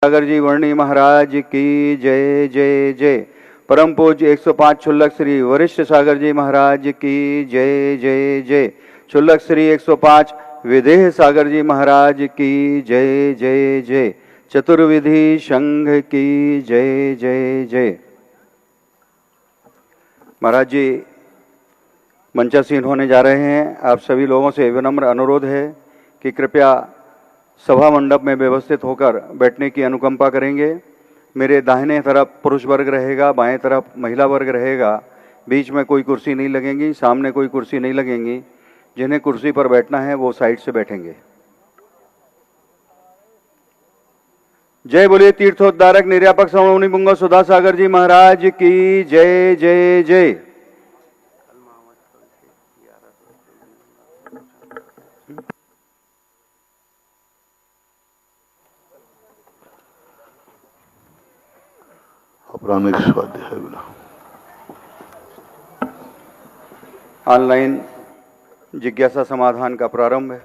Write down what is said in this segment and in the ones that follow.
सागर जी वर्णी महाराज की जय जय जय। परम पूज्य 105 क्षुल्लक श्री वरिष्ठ सागर जी महाराज की जय जय जय। क्षुल्लक श्री 105 विदेह सागर जी महाराज की जय जय जय। चतुर्विधि संघ की जय जय जय। महाराज जी मंचासीन होने जा रहे हैं। आप सभी लोगों से विनम्र अनुरोध है कि कृपया सभा मंडप में व्यवस्थित होकर बैठने की अनुकंपा करेंगे। मेरे दाहिने तरफ पुरुष वर्ग रहेगा, बाएं तरफ महिला वर्ग रहेगा। बीच में कोई कुर्सी नहीं लगेंगी, सामने कोई कुर्सी नहीं लगेंगी। जिन्हें कुर्सी पर बैठना है वो साइड से बैठेंगे। जय बोलिए तीर्थोद्धारक निर्यापक श्रवण मुनि पुंगव सुधा सागर जी महाराज की जय जय जय। अपराह्निक स्वाध्याय ऑनलाइन जिज्ञासा समाधान का प्रारंभ है।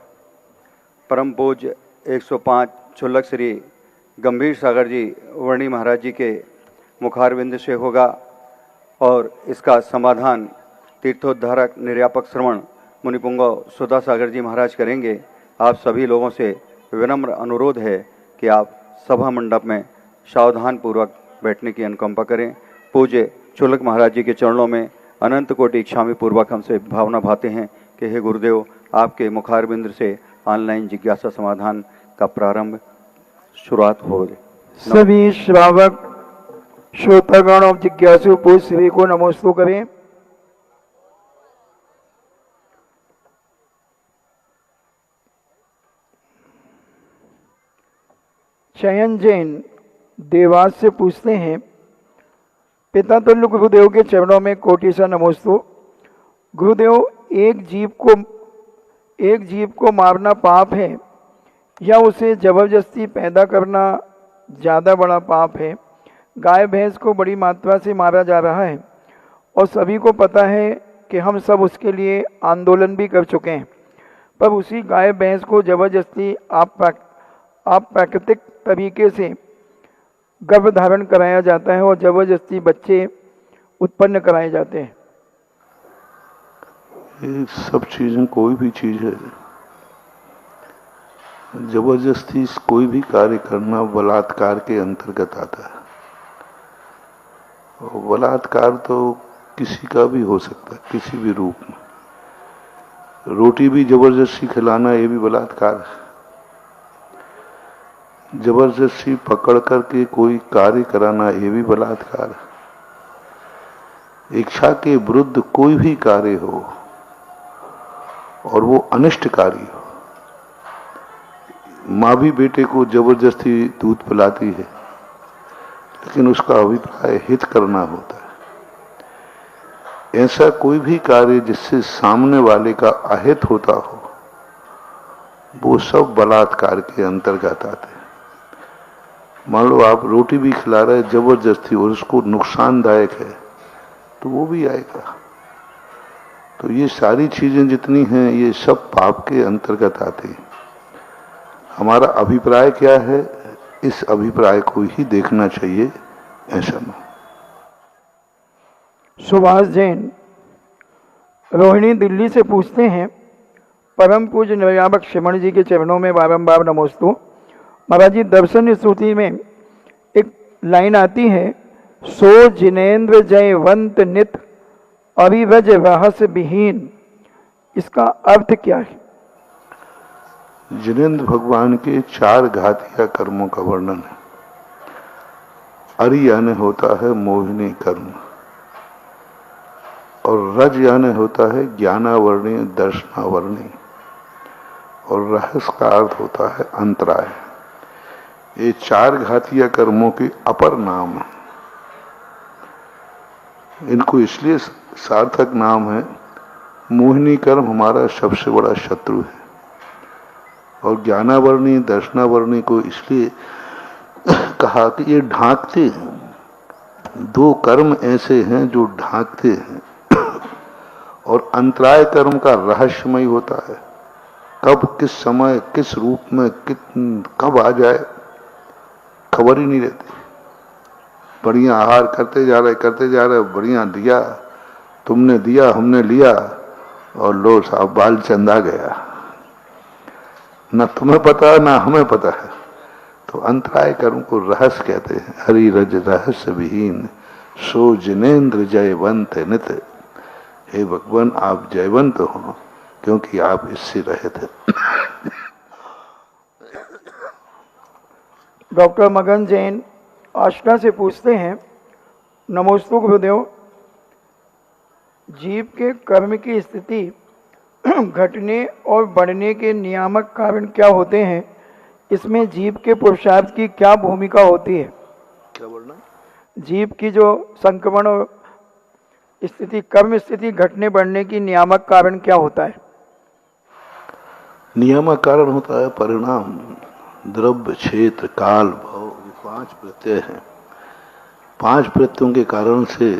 परम पूज्य 105 क्षुल्लक श्री गंभीर सागर जी वर्णी महाराज जी के मुखारविंद से होगा और इसका समाधान तीर्थोद्धारक निर्यापक श्रवण मुनि पुंगव सुधा सागर जी महाराज करेंगे। आप सभी लोगों से विनम्र अनुरोध है कि आप सभा मंडप में सावधान पूर्वक बैठने की अनुकंपा करें। पूज्य क्षुल्लक महाराज जी के चरणों में अनंत कोटि इच्छामी पूर्वक हमसे भावना भाते हैं कि हे गुरुदेव, आपके मुखारबिंद से ऑनलाइन जिज्ञासा समाधान का प्रारंभ शुरुआत हो। सभी श्रावक श्रोतागण और जिज्ञासु पूज्य सभी को नमोस्तु करें। चयन जैन देवास से पूछते हैं, पिता तुल्य गुरुदेव के चरणों में कोटि सा नमोस्तु। गुरुदेव, एक जीव को मारना पाप है या उसे जबरदस्ती पैदा करना ज़्यादा बड़ा पाप है? गाय भैंस को बड़ी मात्रा से मारा जा रहा है और सभी को पता है कि हम सब उसके लिए आंदोलन भी कर चुके हैं, पर उसी गाय भैंस को जबरदस्ती आप प्राकृतिक तरीके से गर्भ धारण कराया जाता है और जबरदस्ती बच्चे उत्पन्न कराए जाते हैं। ये सब चीजें, कोई भी चीज है, जबरदस्ती कोई भी कार्य करना बलात्कार के अंतर्गत आता है। और बलात्कार तो किसी का भी हो सकता है, किसी भी रूप में। रोटी भी जबरदस्ती खिलाना ये भी बलात्कार है। जबरदस्ती पकड़ करके कोई कार्य कराना ये भी बलात्कार है। इच्छा के विरुद्ध कोई भी कार्य हो और वो अनिष्टकारी हो। माँ भी बेटे को जबरदस्ती दूध पिलाती है, लेकिन उसका अभिप्राय हित करना होता है। ऐसा कोई भी कार्य जिससे सामने वाले का अहित होता हो, वो सब बलात्कार के अंतर्गत आते हैं। मान लो आप रोटी भी खिला रहे हैं जबरदस्ती और उसको नुकसानदायक है, तो वो भी आएगा। तो ये सारी चीजें जितनी हैं, ये सब पाप के अंतर्गत आती हैं। हमारा अभिप्राय क्या है, इस अभिप्राय को ही देखना चाहिए, ऐसा ना। सुभाष जैन रोहिणी दिल्ली से पूछते हैं, परम पूज्य निर्यापक श्रवण जी के चरणों में बारंबार नमोस्तु। महाराज जी, दर्शन स्तुति में एक लाइन आती है, सो जिनेन्द्र जयवंत नित अभिव्रज रहस्य विहीन। इसका अर्थ क्या है? जिनेन्द्र भगवान के 4 घातिया कर्मों का वर्णन है। अरि यानी होता है मोहिनी कर्म, और रज यानी होता है ज्ञानावर्णी दर्शनावर्णी, और रहस्य का अर्थ होता है अंतराय। ये 4 घातिया कर्मों के अपर नाम है। इनको इसलिए सार्थक नाम है, मोहिनी कर्म हमारा सबसे बड़ा शत्रु है, और ज्ञानावर्णी दर्शनावर्णी को इसलिए कहा कि ये ढांकते हैं। 2 कर्म ऐसे हैं जो ढांकते हैं, और अंतराय कर्म का रहस्यमय होता है। कब किस समय किस रूप में कब आ जाए, खबर ही नहीं रहती। बढ़िया आहार करते जा रहे, बढ़िया दिया, तुमने दिया हमने लिया, और लो साहब बाल चंदा गया, न तुम्हें पता ना हमें पता है। तो अंतराय कर्म को रहस्य कहते हैं। हरि रज रहस्य विहीन, सो जिनेन्द्र जयवंत नित। हे भगवान, आप जयवंत हो क्योंकि आप इससे रहित हैं। डॉक्टर मगन जैन आष्टा से पूछते हैं, नमोस्तु गुरुदेव, जीव के कर्म की स्थिति घटने और बढ़ने के नियामक कारण क्या होते हैं? इसमें जीव के पुरुषार्थ की क्या भूमिका होती है? क्या बोलना? जीव की जो संक्रमण और स्थिति, कर्म स्थिति घटने बढ़ने की नियामक कारण क्या होता है? नियामक कारण होता है परिणाम, द्रव्य, क्षेत्र, काल, भाव। ये 5 प्रत्यय हैं। 5 प्रत्ययों के कारण से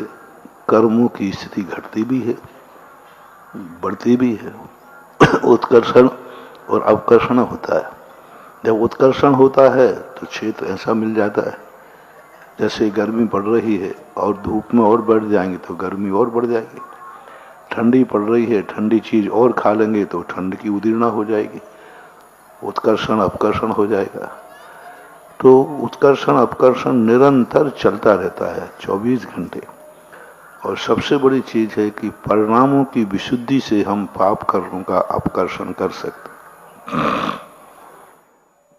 कर्मों की स्थिति घटती भी है, बढ़ती भी है। उत्कर्षण और अवकर्षण होता है। जब उत्कर्षण होता है तो क्षेत्र ऐसा मिल जाता है, जैसे गर्मी बढ़ रही है और धूप में और बढ़ जाएंगे तो गर्मी और बढ़ जाएगी। ठंडी पड़ रही है, ठंडी चीज और खा लेंगे तो ठंड की उदीर्णा हो जाएगी, उत्कर्षण अपकर्षण हो जाएगा। तो उत्कर्षण अपकर्षण निरंतर चलता रहता है 24 घंटे। और सबसे बड़ी चीज है कि परिणामों की विशुद्धि से हम पाप कर्मों का अपकर्षण कर सकते।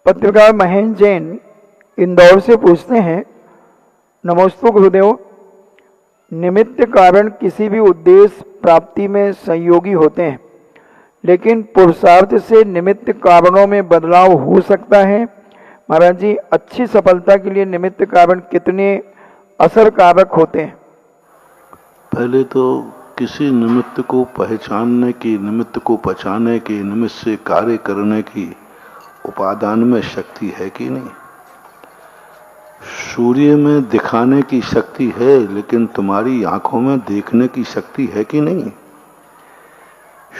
पत्रकार महेंद्र जैन इंदौर से पूछते हैं, नमोस्तु गुरुदेव, निमित्त कारण किसी भी उद्देश्य प्राप्ति में सहयोगी होते हैं, लेकिन पुरुषार्थ से निमित्त कारणों में बदलाव हो सकता है। महाराज जी, अच्छी सफलता के लिए निमित्त कारण कितने असरकारक होते हैं? पहले तो किसी निमित्त को पहचानने की, निमित्त को पहचाने की, निमित्त से कार्य करने की उपादान में शक्ति है कि नहीं? सूर्य में दिखाने की शक्ति है, लेकिन तुम्हारी आंखों में देखने की शक्ति है कि नहीं?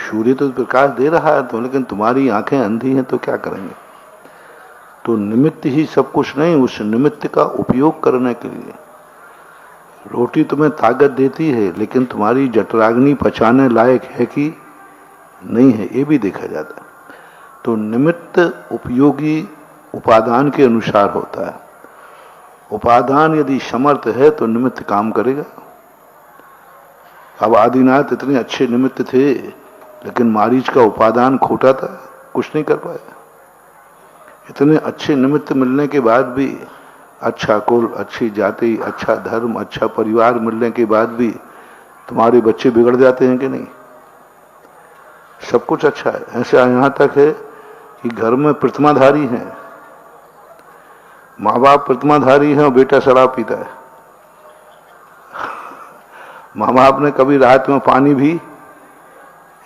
सूर्य तो प्रकाश दे रहा है तो, लेकिन तुम्हारी आंखें अंधी हैं तो क्या करेंगे? तो निमित्त ही सब कुछ नहीं, उस निमित्त का उपयोग करने के लिए। रोटी तुम्हें ताकत देती है, लेकिन तुम्हारी जठराग्नि पचाने लायक है कि नहीं है, ये भी देखा जाता है। तो निमित्त उपयोगी उपादान के अनुसार होता है। उपादान यदि समर्थ है तो निमित्त काम करेगा। अब आदिनाथ इतने अच्छे निमित्त थे, लेकिन मारीच का उपादान खोटा था, कुछ नहीं कर पाया। इतने अच्छे निमित्त मिलने के बाद भी, अच्छा कुल, अच्छी जाति, अच्छा धर्म, अच्छा परिवार मिलने के बाद भी तुम्हारे बच्चे बिगड़ जाते हैं कि नहीं? सब कुछ अच्छा है। ऐसा यहां तक है कि घर में प्रतिमाधारी हैं, माँ बाप प्रतिमाधारी हैं और बेटा शराब पीता है। माँ बाप ने कभी रात में पानी भी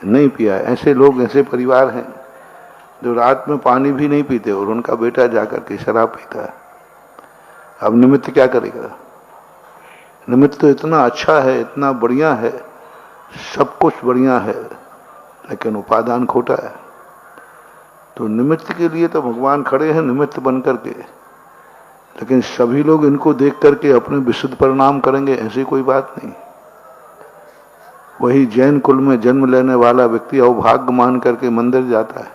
नहीं पिया। ऐसे लोग, ऐसे परिवार हैं जो रात में पानी भी नहीं पीते और उनका बेटा जाकर के शराब पीता है। अब निमित्त क्या करेगा? निमित्त तो इतना अच्छा है, इतना बढ़िया है, सब कुछ बढ़िया है, लेकिन उपादान खोटा है। तो निमित्त के लिए तो भगवान खड़े हैं निमित्त बन करके, लेकिन सभी लोग इनको देख करके अपने विशुद्ध परिणाम करेंगे ऐसी कोई बात नहीं। वही जैन कुल में जन्म लेने वाला व्यक्ति अवभाग्य मान करके मंदिर जाता है,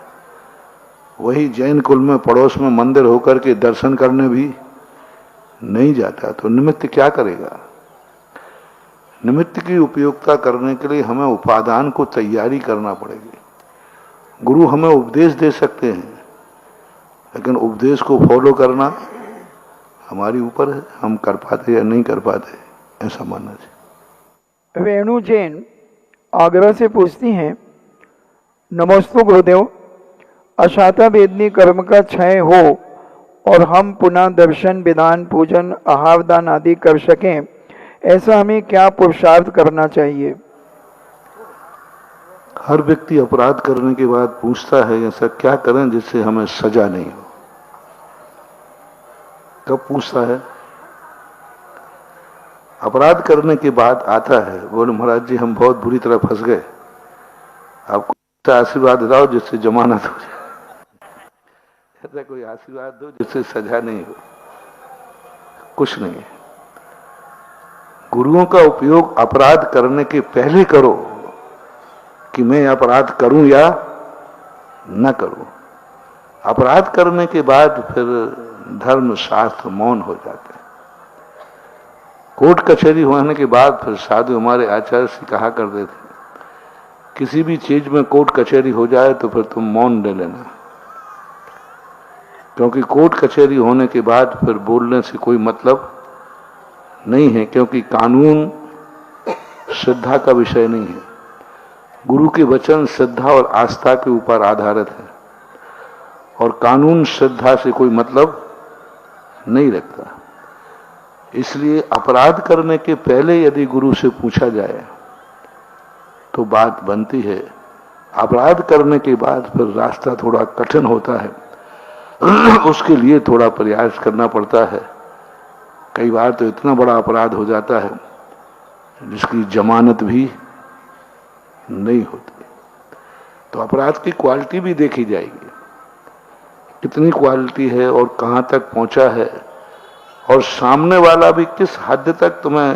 वही जैन कुल में पड़ोस में मंदिर होकर के दर्शन करने भी नहीं जाता। तो निमित्त क्या करेगा? निमित्त की उपयोगिता करने के लिए हमें उपादान को तैयारी करना पड़ेगी। गुरु हमें उपदेश दे सकते हैं, लेकिन उपदेश को फॉलो करना हमारे ऊपर है, हम कर पाते या नहीं कर पाते, ऐसा मानना चाहिए। रेणु जैन आगरा से पूछती हैं, नमोस्तु गुरुदेव, अशाता वेदनी कर्म का क्षय हो और हम पुनः दर्शन, विधान, पूजन, आहार दान आदि कर सकें, ऐसा हमें क्या पुरुषार्थ करना चाहिए? हर व्यक्ति अपराध करने के बाद पूछता है ऐसा क्या करें जिससे हमें सजा नहीं हो। कब पूछता है? अपराध करने के बाद आता है, बोले महाराज जी हम बहुत बुरी तरह फंस गए, आपको ऐसा आशीर्वाद दिलाओ जिससे जमानत हो जाए, ऐसा कोई आशीर्वाद दो जिससे सजा नहीं हो। कुछ नहीं है। गुरुओं का उपयोग अपराध करने के पहले करो कि मैं अपराध करूं या न करूं। अपराध करने के बाद फिर धर्म शास्त्र मौन हो जाते हैं। कोर्ट कचहरी होने के बाद फिर साधु हमारे आचार्य से कहा करते थे, किसी भी चीज में कोर्ट कचहरी हो जाए तो फिर तुम मौन ले लेना, क्योंकि कोर्ट कचहरी होने के बाद फिर बोलने से कोई मतलब नहीं है, क्योंकि कानून श्रद्धा का विषय नहीं है। गुरु के वचन श्रद्धा और आस्था के ऊपर आधारित है और कानून श्रद्धा से कोई मतलब नहीं रखता। इसलिए अपराध करने के पहले यदि गुरु से पूछा जाए तो बात बनती है। अपराध करने के बाद फिर रास्ता थोड़ा कठिन होता है, उसके लिए थोड़ा प्रयास करना पड़ता है। कई बार तो इतना बड़ा अपराध हो जाता है जिसकी जमानत भी नहीं होती। तो अपराध की क्वालिटी भी देखी जाएगी, कितनी क्वालिटी है और कहां तक पहुंचा है, और सामने वाला भी किस हद तक तुम्हें,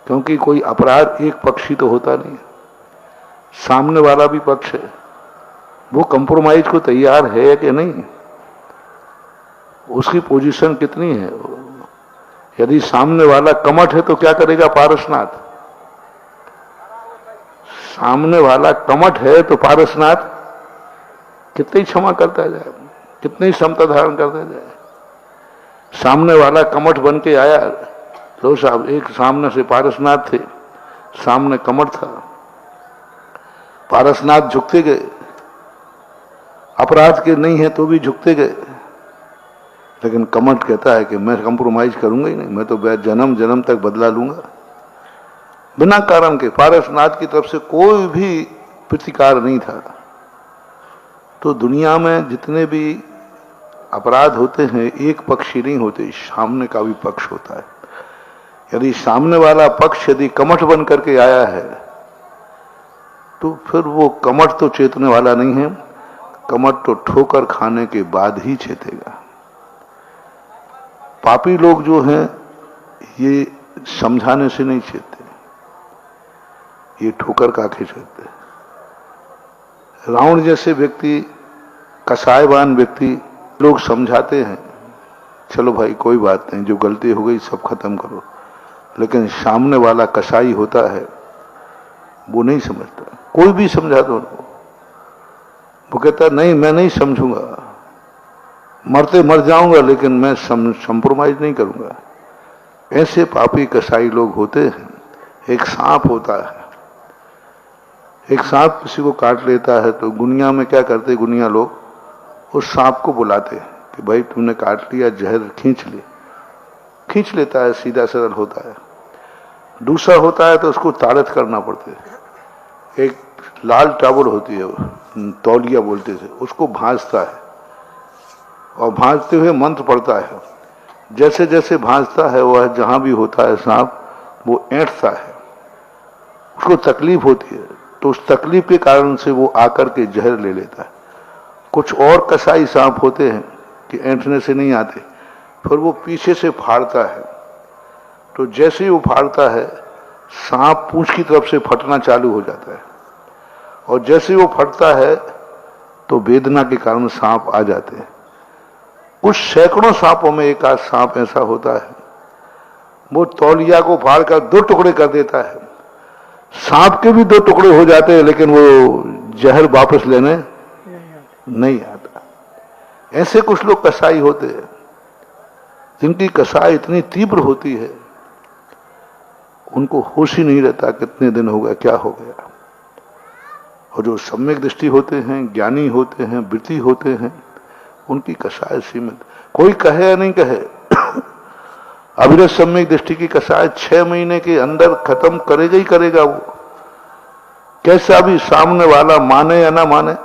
क्योंकि कोई अपराध एक पक्षी तो होता नहीं, सामने वाला भी पक्ष है, वो कंप्रोमाइज को तैयार है कि नहीं, उसकी पोजीशन कितनी है। यदि सामने वाला कमठ है तो क्या करेगा पारसनाथ? सामने वाला कमठ है तो पारसनाथ कितनी क्षमा करता जाए, कितनी समता धारण करता जाए। सामने वाला कमठ बन के आया, लो साहब, एक सामने से पारसनाथ थे, सामने कमठ था, पारसनाथ झुकते गए, अपराध के नहीं है तो भी झुकते गए, लेकिन कमठ कहता है कि मैं कंप्रोमाइज करूंगा ही नहीं, मैं तो जन्म जन्म तक बदला लूंगा। बिना कारण के पारसनाथ की तरफ से कोई भी प्रतिकार नहीं था। तो दुनिया में जितने भी अपराध होते हैं एक पक्षी नहीं होते, सामने का भी पक्ष होता है। यदि सामने वाला पक्ष यदि कमठ बन करके आया है तो फिर वो कमठ तो चेतने वाला नहीं है, कमठ तो ठोकर खाने के बाद ही चेतेगा। पापी लोग जो हैं ये समझाने से नहीं चेते, ये ठोकर खा के चेते। रावण जैसे व्यक्ति, कसायवान व्यक्ति, लोग समझाते हैं चलो भाई कोई बात नहीं, जो गलती हो गई सब खत्म करो, लेकिन सामने वाला कसाई होता है वो नहीं समझता। कोई भी समझा दो, वो कहता नहीं मैं नहीं समझूंगा, मरते मर जाऊंगा लेकिन मैं कंप्रोमाइज नहीं करूंगा। ऐसे पापी कसाई लोग होते हैं। एक सांप होता है, एक सांप किसी को काट लेता है तो दुनिया में क्या करते, दुनिया लोग उस सांप को बुलाते कि भाई तुमने काट लिया, जहर खींच लेता है, सीधा सरल होता है। दूसरा होता है तो उसको ताड़त करना पड़ता है। एक लाल टावल होती है, तौलिया बोलते थे, उसको भांजता है और भांजते हुए मंत्र पढ़ता है। जैसे जैसे भांजता है वह जहां भी होता है सांप वो ऐंठता है, उसको तकलीफ होती है, तो उस तकलीफ के कारण से वो आकर के जहर ले लेता है। कुछ और कसाई सांप होते हैं कि ऐंठने से नहीं आते, फिर वो पीछे से फाड़ता है, तो जैसे ही वो फाड़ता है सांप पूंछ की तरफ से फटना चालू हो जाता है, और जैसे ही वो फटता है तो वेदना के कारण सांप आ जाते हैं। कुछ सैकड़ों सांपों में एक आध सांप ऐसा होता है, वो तौलिया को फाड़कर 2 टुकड़े कर देता है। सांप के भी 2 टुकड़े हो जाते हैं लेकिन वो जहर वापस लेने नहीं आता। ऐसे कुछ लोग कसाई होते हैं जिनकी कसाई इतनी तीव्र होती है उनको होश ही नहीं रहता कितने दिन हो गया, क्या हो गया। और जो सम्यक दृष्टि होते हैं, ज्ञानी होते हैं, वृत्ति होते हैं, उनकी कसाय सीमित, कोई कहे या नहीं कहे, अविरत सम्यक दृष्टि की कसाय 6 महीने के अंदर खत्म करेगा ही करेगा। वो कैसा भी सामने वाला माने या ना माने,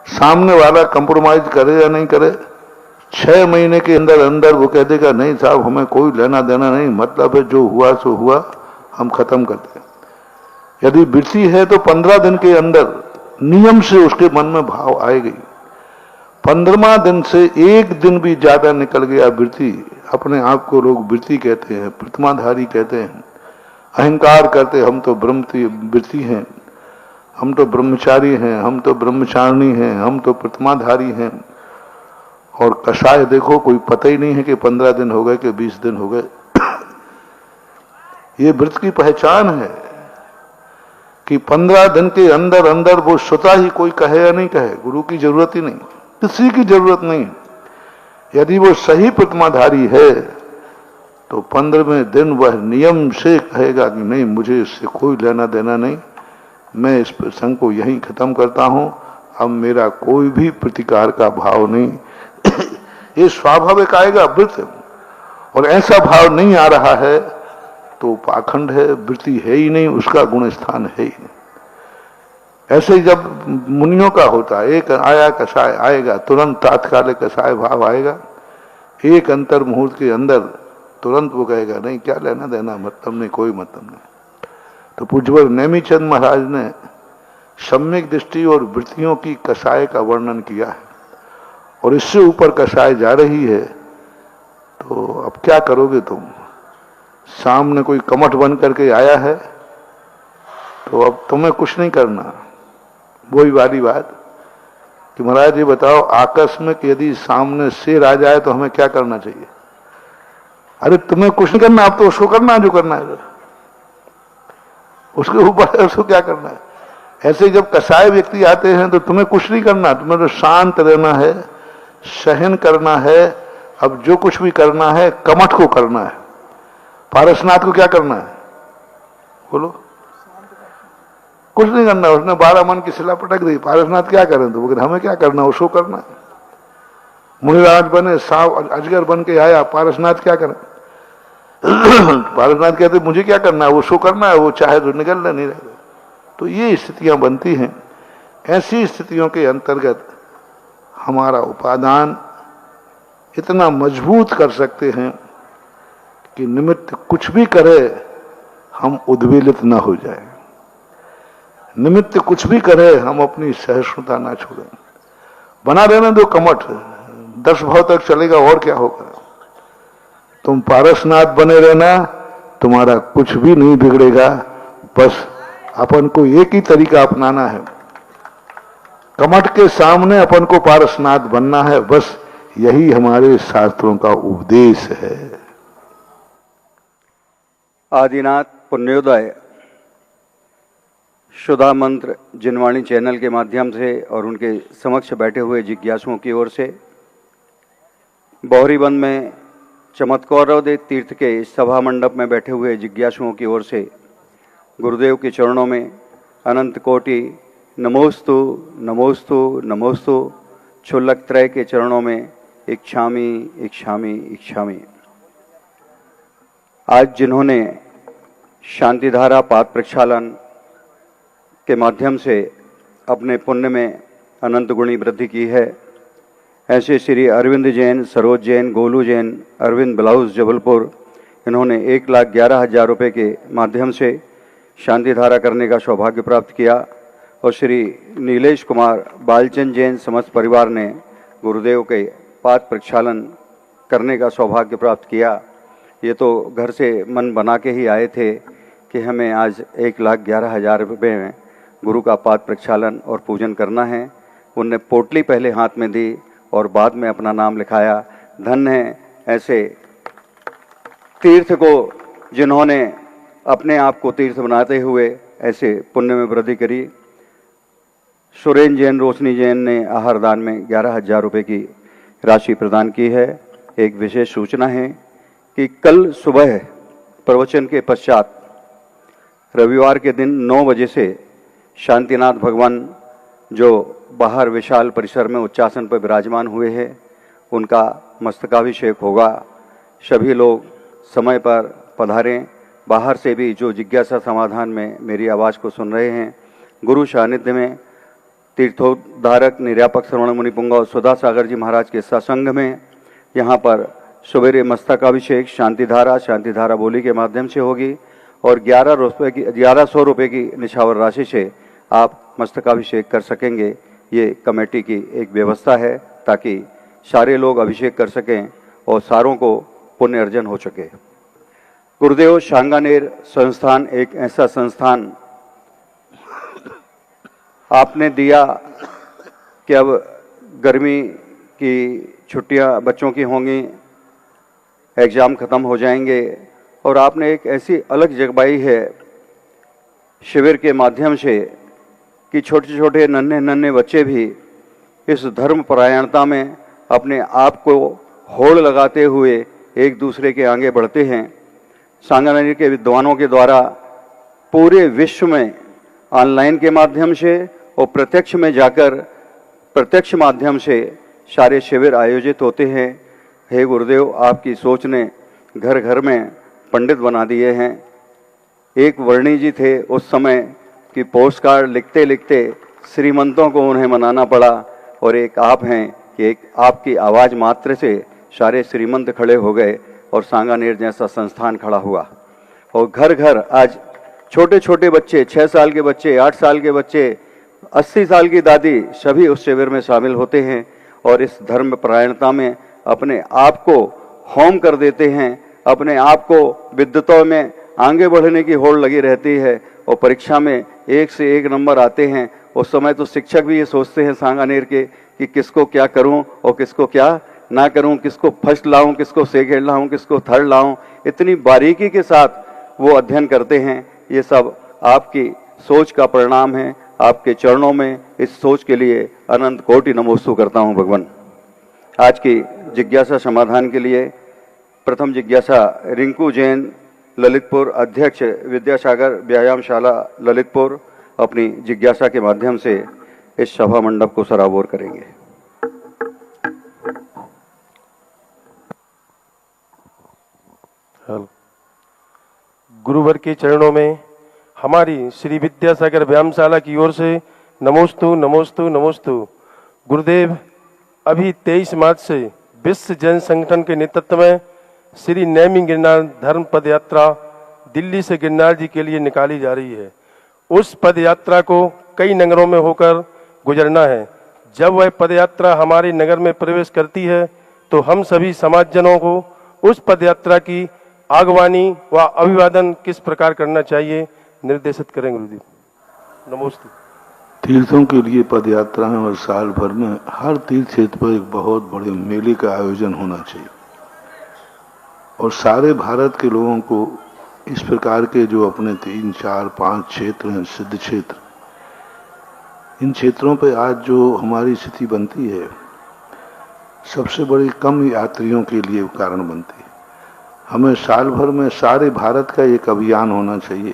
सामने वाला कंप्रोमाइज करे या नहीं करे, 6 महीने के अंदर अंदर वो कह देगा नहीं साहब हमें कोई लेना देना नहीं, मतलब है जो हुआ सो हुआ, हम खत्म करते हैं। यदि वृत्ति है तो 15 दिन के अंदर नियम से उसके मन में भाव आएगी। 15वां दिन से एक दिन भी ज्यादा निकल गया वृत्ति, अपने आप को लोग वृत्ति कहते हैं, प्रतिमाधारी कहते हैं, अहंकार करते, हम तो वृत्ति हैं, हम तो ब्रह्मचारी हैं, हम तो ब्रह्मचारिणी हैं, हम तो प्रतिमाधारी हैं। और कषाय देखो, कोई पता ही नहीं है कि 15 दिन हो गए कि 20 दिन हो गए। ये व्रत की पहचान है कि 15 दिन के अंदर अंदर वो स्वतः ही, कोई कहे या नहीं कहे, गुरु की जरूरत ही नहीं, किसी की जरूरत नहीं। यदि वो सही प्रतिमाधारी है तो 15वें दिन वह नियम से कहेगा कि नहीं, मुझे इससे कोई लेना देना नहीं, मैं इस प्रसंग को यहीं खत्म करता हूं, अब मेरा कोई भी प्रतिकार का भाव नहीं। ये स्वाभाविक आएगा व्रत, और ऐसा भाव नहीं आ रहा है तो पाखंड है, वृत्ति है ही नहीं, उसका गुण स्थान है ही नहीं। ऐसे ही जब मुनियों का होता है, एक आया कषाय आएगा, तुरंत तात्कालिक कषाय भाव आएगा, एक अंतर मुहूर्त के अंदर तुरंत वो कहेगा नहीं, क्या लेना देना, मतलब नहीं, कोई मतलब नहीं। तो पूज्यवर नेमिचंद महाराज ने सम्यक दृष्टि और वृत्तियों की कषाय का वर्णन किया है, और इससे ऊपर कषाय जा रही है। तो अब क्या करोगे तुम? सामने कोई कमठ बन करके आया है तो अब तुम्हें कुछ नहीं करना। वही वाली बात कि महाराज ये बताओ, आकस्मिक यदि सामने शेर आ जाए तो हमें क्या करना चाहिए? अरे तुम्हें कुछ नहीं करना, अब तो उसको करना जो करना है, उसके ऊपर उसको क्या करना है। ऐसे जब कसाय व्यक्ति आते हैं तो तुम्हें कुछ नहीं करना, तुम्हें तो शांत रहना है, सहन करना है। अब जो कुछ भी करना है कमठ को करना है। पारसनाथ को क्या करना है बोलो? कुछ नहीं करना, उसने 12 मन की शिला पटक दी, पारसनाथ क्या करें? तो हमें क्या करना, उसको करना है। मुनिराज बने, सांप अजगर बन के आया, पारसनाथ क्या करें? पारसनाथ कहते मुझे क्या करना है, उसको करना है, वो चाहे तो निकल नहीं रहे। तो ये स्थितियां बनती हैं। ऐसी स्थितियों के अंतर्गत हमारा उपादान इतना मजबूत कर सकते हैं कि निमित्त कुछ भी करे हम उद्वेलित ना हो जाए, निमित्त कुछ भी करे हम अपनी सहिष्णुता ना छोड़ें। बना रहने दो कमठ, 10 भाव तक चलेगा, और क्या होगा। तुम पारसनाथ बने रहना, तुम्हारा कुछ भी नहीं बिगड़ेगा। बस अपन को एक ही तरीका अपनाना है, कमठ के सामने अपन को पारसनाथ बनना है। बस यही हमारे शास्त्रों का उपदेश है। आदिनाथ पुण्योदय शुदा मंत्र जिनवाणी चैनल के माध्यम से और उनके समक्ष बैठे हुए जिज्ञासुओं की ओर से बौहरीबंद में चमत्कौरव तीर्थ के सभा मंडप में बैठे हुए जिज्ञासुओं की ओर से गुरुदेव के चरणों में अनंत कोटि नमोस्तु नमोस्तु नमोस्तु। क्षुल्लक त्रय के चरणों में इच्छामि इच्छामि इच्छामि। आज जिन्होंने शांतिधारा पाद प्रक्षालन के माध्यम से अपने पुण्य में अनंत गुणी वृद्धि की है, ऐसे श्री अरविंद जैन, सरोज जैन, गोलू जैन, अरविंद ब्लाउज जबलपुर, इन्होंने 1,11,000 रुपये के माध्यम से शांतिधारा करने का सौभाग्य प्राप्त किया। और श्री नीलेश कुमार बालचंद जैन समस्त परिवार ने गुरुदेव के पाद प्रक्षालन करने का सौभाग्य प्राप्त किया। ये तो घर से मन बना के ही आए थे कि हमें आज 1,11,000 रुपये में गुरु का पाद प्रक्षालन और पूजन करना है। उनने पोटली पहले हाथ में दी और बाद में अपना नाम लिखाया। धन्य है ऐसे तीर्थ को जिन्होंने अपने आप को तीर्थ बनाते हुए ऐसे पुण्य में वृद्धि करी। सुरेन जैन, रोशनी जैन ने आहार दान में 11,000 रुपये की राशि प्रदान की है। एक विशेष सूचना है कि कल सुबह प्रवचन के पश्चात रविवार के दिन 9 बजे से शांतिनाथ भगवान जो बाहर विशाल परिसर में उच्चासन पर विराजमान हुए हैं, उनका मस्तकाभिषेक होगा। सभी लोग समय पर पधारें। बाहर से भी जो जिज्ञासा समाधान में मेरी आवाज़ को सुन रहे हैं, गुरु सानिध्य में तीर्थोद्धारक निर्यापक श्रवण मुनि पुंगव सुधा सागर जी महाराज के सत्संग में यहाँ पर सवेरे मस्तकाभिषेक शांतिधारा बोली के माध्यम से होगी और 1100 रुपये की निछावर राशि से आप मस्तकाभिषेक कर सकेंगे। ये कमेटी की एक व्यवस्था है। ताकि सारे लोग अभिषेक कर सकें और सारों को पुण्य अर्जन हो सके। गुरुदेव सांगानेर संस्थान एक ऐसा संस्थान आपने दिया कि अब गर्मी की छुट्टियां बच्चों की होंगी, एग्ज़ाम ख़त्म हो जाएंगे और आपने एक ऐसी अलग जगबाई है शिविर के माध्यम से कि छोटे छोटे नन्हे नन्हे बच्चे भी इस धर्म परायणता में अपने आप को होड़ लगाते हुए एक दूसरे के आगे बढ़ते हैं। सांगानेर के विद्वानों के द्वारा पूरे विश्व में ऑनलाइन के माध्यम से और प्रत्यक्ष में जाकर प्रत्यक्ष माध्यम से सारे शिविर आयोजित होते हैं। हे गुरुदेव, आपकी सोच ने घर घर में पंडित बना दिए हैं। एक वर्णी जी थे उस समय कि पोस्ट कार्ड लिखते लिखते श्रीमंतों को उन्हें मनाना पड़ा, और एक आप हैं कि एक आपकी आवाज़ मात्र से सारे श्रीमंत खड़े हो गए और सांगानेर जैसा संस्थान खड़ा हुआ। और घर घर आज छोटे छोटे बच्चे, 6 साल के बच्चे, 8 साल के बच्चे, 80 साल की दादी, सभी उस शिविर में शामिल होते हैं और इस धर्म परायणता में अपने आप को होम कर देते हैं। अपने आप को विद्वतों में आगे बढ़ने की होड़ लगी रहती है और परीक्षा में 1 से 1 नंबर आते हैं। उस समय तो शिक्षक भी ये सोचते हैं सांगानेर के कि किसको क्या करूं और किसको क्या ना करूं, किसको फर्स्ट लाऊं, किसको सेकेंड लाऊं, किसको थर्ड लाऊं। इतनी बारीकी के साथ वो अध्ययन करते हैं। ये सब आपकी सोच का परिणाम है। आपके चरणों में इस सोच के लिए अनंत कोटि नमोस्तु करता हूं भगवान। आज की जिज्ञासा समाधान के लिए प्रथम जिज्ञासा रिंकू जैन, ललितपुर, अध्यक्ष विद्यासागर व्यायामशाला ललितपुर, अपनी जिज्ञासा के माध्यम से इस सभा मंडप को सराबोर करेंगे। गुरुवर के चरणों में हमारी श्री विद्यासागर व्यायामशाला की ओर से नमोस्तु नमोस्तु नमोस्तु। गुरुदेव, अभी 23 मार्च से विश्व जैन संगठन के नेतृत्व में श्री नैमी गिरनार धर्म पद यात्रा दिल्ली से गिरनार जी के लिए निकाली जा रही है। उस पद यात्रा को कई नगरों में होकर गुजरना है। जब वह पद यात्रा हमारे नगर में प्रवेश करती है तो हम सभी समाजजनों को उस पद यात्रा की आगवानी व अभिवादन किस प्रकार करना चाहिए, निर्देशित करें गुरुदेव। नमोस्तु। तीर्थों के लिए पद यात्रा है और साल भर में हर तीर्थ क्षेत्र पर एक बहुत बड़े मेले का आयोजन होना चाहिए और सारे भारत के लोगों को इस प्रकार के जो अपने 3, 4, 5 क्षेत्र हैं, सिद्ध क्षेत्र, इन क्षेत्रों पे आज जो हमारी स्थिति बनती है सबसे बड़ी कम यात्रियों के लिए कारण बनती है। हमें साल भर में सारे भारत का एक अभियान होना चाहिए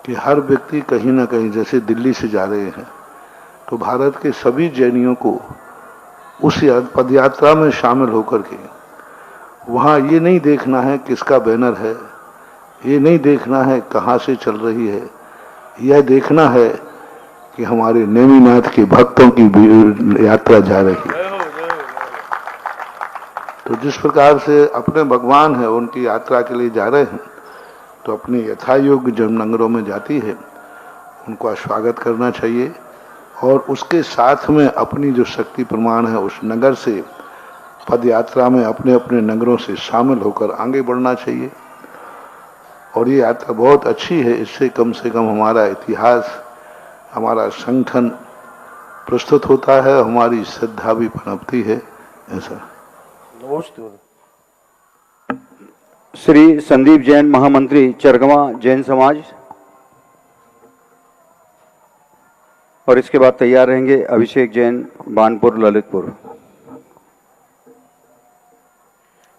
कि हर व्यक्ति कहीं ना कहीं, जैसे दिल्ली से जा रहे हैं तो भारत के सभी जैनियों को उस पद यात्रा में शामिल होकर के वहाँ ये नहीं देखना है किसका बैनर है, ये नहीं देखना है कहाँ से चल रही है, यह देखना है कि हमारे नेमीनाथ के भक्तों की यात्रा जा रही है। तो जिस प्रकार से अपने भगवान है उनकी यात्रा के लिए जा रहे हैं तो अपने यथायोग्य जब नगरों में जाती है उनका स्वागत करना चाहिए और उसके साथ में अपनी जो शक्ति प्रमाण है उस नगर से पद यात्रा में अपने अपने नगरों से शामिल होकर आगे बढ़ना चाहिए। और ये यात्रा बहुत अच्छी है, इससे कम से कम हमारा इतिहास, हमारा संगठन प्रस्तुत होता है, हमारी श्रद्धा भी पनपती है। ऐसा नमोस्तु। श्री संदीप जैन, महामंत्री चरगवा जैन समाज, और इसके बाद तैयार रहेंगे अभिषेक जैन, बानपुर ललितपुर।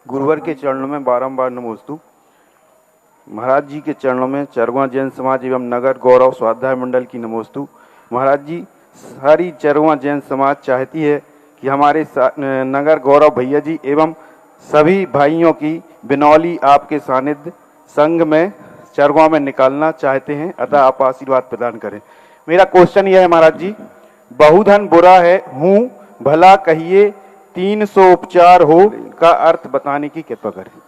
गुरुवर के चरणों में बारंबार नमोस्तु। महाराज जी के चरणों में चरगवा जैन समाज एवं नगर गौरव स्वाध्याय मंडल की नमोस्तु। महाराज जी, सारी चरगवा जैन समाज चाहती है कि हमारे नगर गौरव भैया जी एवं सभी भाइयों की बिनौली आपके सानिध्य संघ में चरगवा में निकालना चाहते हैं, अतः आप आशीर्वाद प्रदान करें। मेरा क्वेश्चन यह है महाराज जी, बहुधन बुरा है हूँ भला कहिए 300 उपचार हो का अर्थ बताने की कृपा करें।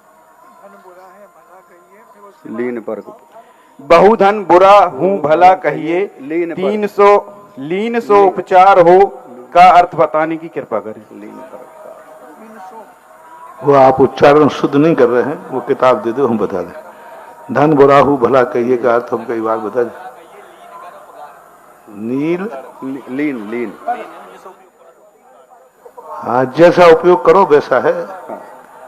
लीन पर बहुधन बुरा हूँ भला कहिए 300 उपचार हो का अर्थ बताने की कृपा करें। वो आप उच्चारण शुद्ध नहीं कर रहे हैं, वो किताब दे दो हम बता दें। धन बुराहु भला कहिए का अर्थ हम कई बार बता दें। नील लीन लीन हाँ, जैसा उपयोग करो वैसा है।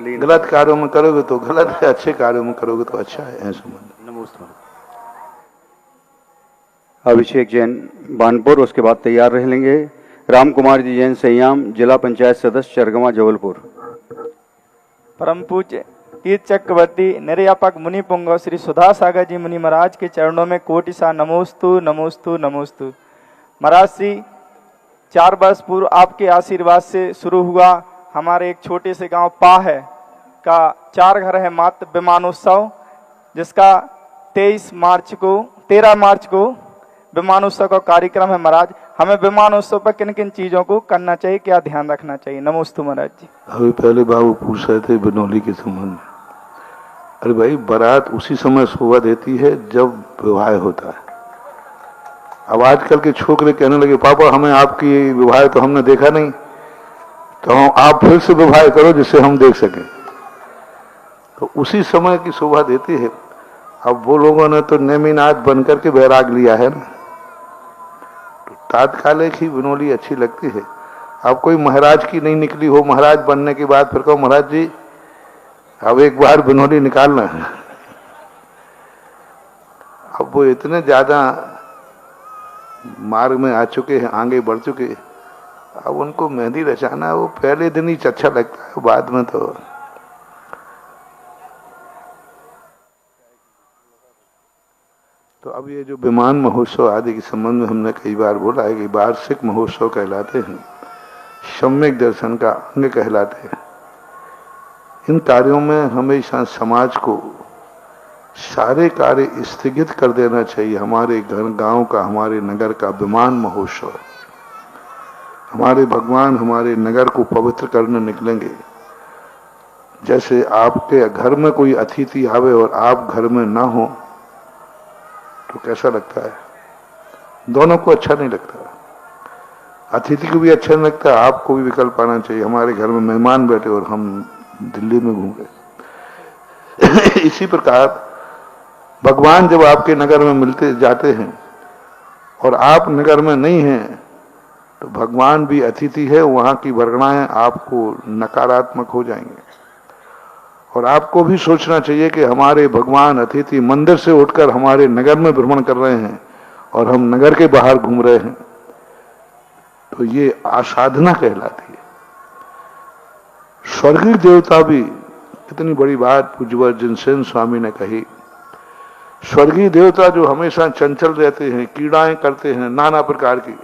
लीन गलत कार्यों में करोगे तो गलत है, अच्छे कार्यों में करोगे तो अच्छा है, ऐसा मान। नमोस्तु। अभिषेक जैन बानपुर, उसके बाद तैयार रह लेंगे राम कुमार जी जैन संयाम, जिला पंचायत सदस्य चरगमा जबलपुर। परम पूज्य तीर्थ चक्रवर्ती निर्यापक मुनि पुंगव श्री सुधा सागर जी मुनि महाराज के चरणों में कोटि सा नमोस्तु नमोस्तु नमोस्तु। महाराज श्री 4 वर्ष पूर्व आपके आशीर्वाद से शुरू हुआ हमारे एक छोटे से गांव पाह है का 4 घर है मात्र विमानोत्सव, जिसका 13 मार्च को विमानोत्सव का कार्यक्रम है। महाराज हमें विमानोत्सव पर किन किन चीजों को करना चाहिए, क्या ध्यान रखना चाहिए? नमोस्तु महाराज जी। अभी पहले बाबू पूछ रहे थे बनौली के संबंध में। अरे भाई, बारात उसी समय शोभा देती है जब विवाह होता है। अब आजकल के छोकरे कहने लगे पापा हमें आपकी विवाह तो हमने देखा नहीं, तो आप फिर से विवाह करो जिससे हम देख सकें। तो उसी समय की शोभा देती है। अब वो लोगों ने तो नेमिनाथ बनकर के बैराग लिया है ना, तो तात्कालिक ही बनौली अच्छी लगती है। अब कोई महाराज की नहीं निकली हो, महाराज बनने के बाद फिर कहो महाराज जी अब एक बार बनौली निकालना है। अब वो इतने ज्यादा मार्ग में आ चुके हैं, आगे बढ़ चुके हैं, अब उनको मेहंदी रचाना वो पहले दिन ही अच्छा लगता है, बाद में तो अब ये जो विमान महोत्सव आदि के संबंध में हमने कई बार बोला है कि वार्षिक महोत्सव कहलाते हैं, सम्यक दर्शन का अंग कहलाते हैं। इन कार्यों में हमेशा समाज को सारे कार्य स्थगित कर देना चाहिए। हमारे घर गांव का, हमारे नगर का विमान महोत्सव है। हमारे भगवान हमारे नगर को पवित्र करने निकलेंगे। जैसे आपके घर में कोई अतिथि आवे और आप घर में ना हो तो कैसा लगता है? दोनों को अच्छा नहीं लगता। अतिथि को भी अच्छा नहीं लगता, आपको भी विकल्प आना चाहिए। हमारे घर में मेहमान बैठे और हम दिल्ली में घूम गए। इसी प्रकार भगवान जब आपके नगर में मिलते जाते हैं और आप नगर में नहीं हैं तो भगवान भी अतिथि है, वहां की वर्गणाएं आपको नकारात्मक हो जाएंगे। और आपको भी सोचना चाहिए कि हमारे भगवान अतिथि मंदिर से उठकर हमारे नगर में भ्रमण कर रहे हैं और हम नगर के बाहर घूम रहे हैं, तो ये आसाधना कहलाती है। स्वर्गीय देवता भी कितनी बड़ी बात पूज्यवर जिनसेन स्वामी ने कही। स्वर्गीय देवता जो हमेशा चंचल रहते हैं, कीड़ाएं करते हैं नाना प्रकार की,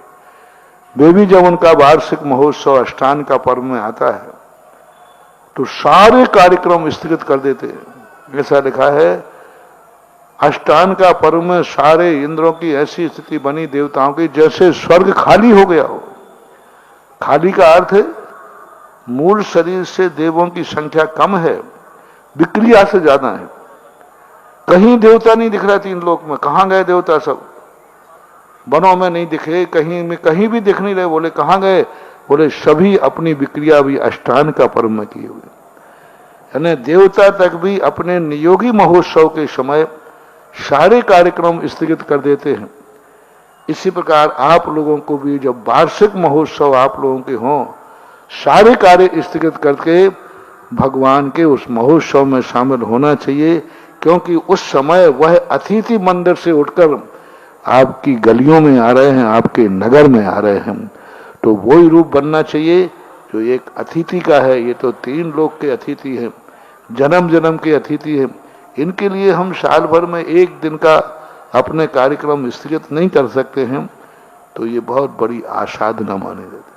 वे भी जब उनका वार्षिक महोत्सव अष्टान का पर्व में आता है तो सारे कार्यक्रम स्थगित कर देते हैं। ऐसा लिखा है, अष्टान का पर्व में सारे इंद्रों की ऐसी स्थिति बनी देवताओं की जैसे स्वर्ग खाली हो गया हो। खाली का अर्थ है मूल शरीर से देवों की संख्या कम है, विक्रिया से ज्यादा है। कहीं देवता नहीं दिख रहा 3 लोक में। कहां गए देवता? सब वनों में नहीं दिखे, कहीं में कहीं भी दिख नहीं रहे। बोले कहां गए? बोले सभी अपनी विक्रिया भी अष्टान का पर्व में किए हुए। यानी देवता तक भी अपने नियोगी महोत्सव के समय सारे कार्यक्रम स्थगित कर देते हैं। इसी प्रकार आप लोगों को भी जब वार्षिक महोत्सव आप लोगों के हों, सारे कार्य स्थगित करके भगवान के उस महोत्सव में शामिल होना चाहिए, क्योंकि उस समय वह अतिथि मंदिर से उठकर आपकी गलियों में आ रहे हैं, आपके नगर में आ रहे हैं। तो वही रूप बनना चाहिए जो एक अतिथि का है। ये तो 3 लोग के अतिथि हैं, जन्म जन्म के अतिथि हैं। इनके लिए हम साल भर में 1 दिन का अपने कार्यक्रम स्थगित नहीं कर सकते हैं, तो ये बहुत बड़ी आसाधना माने जाती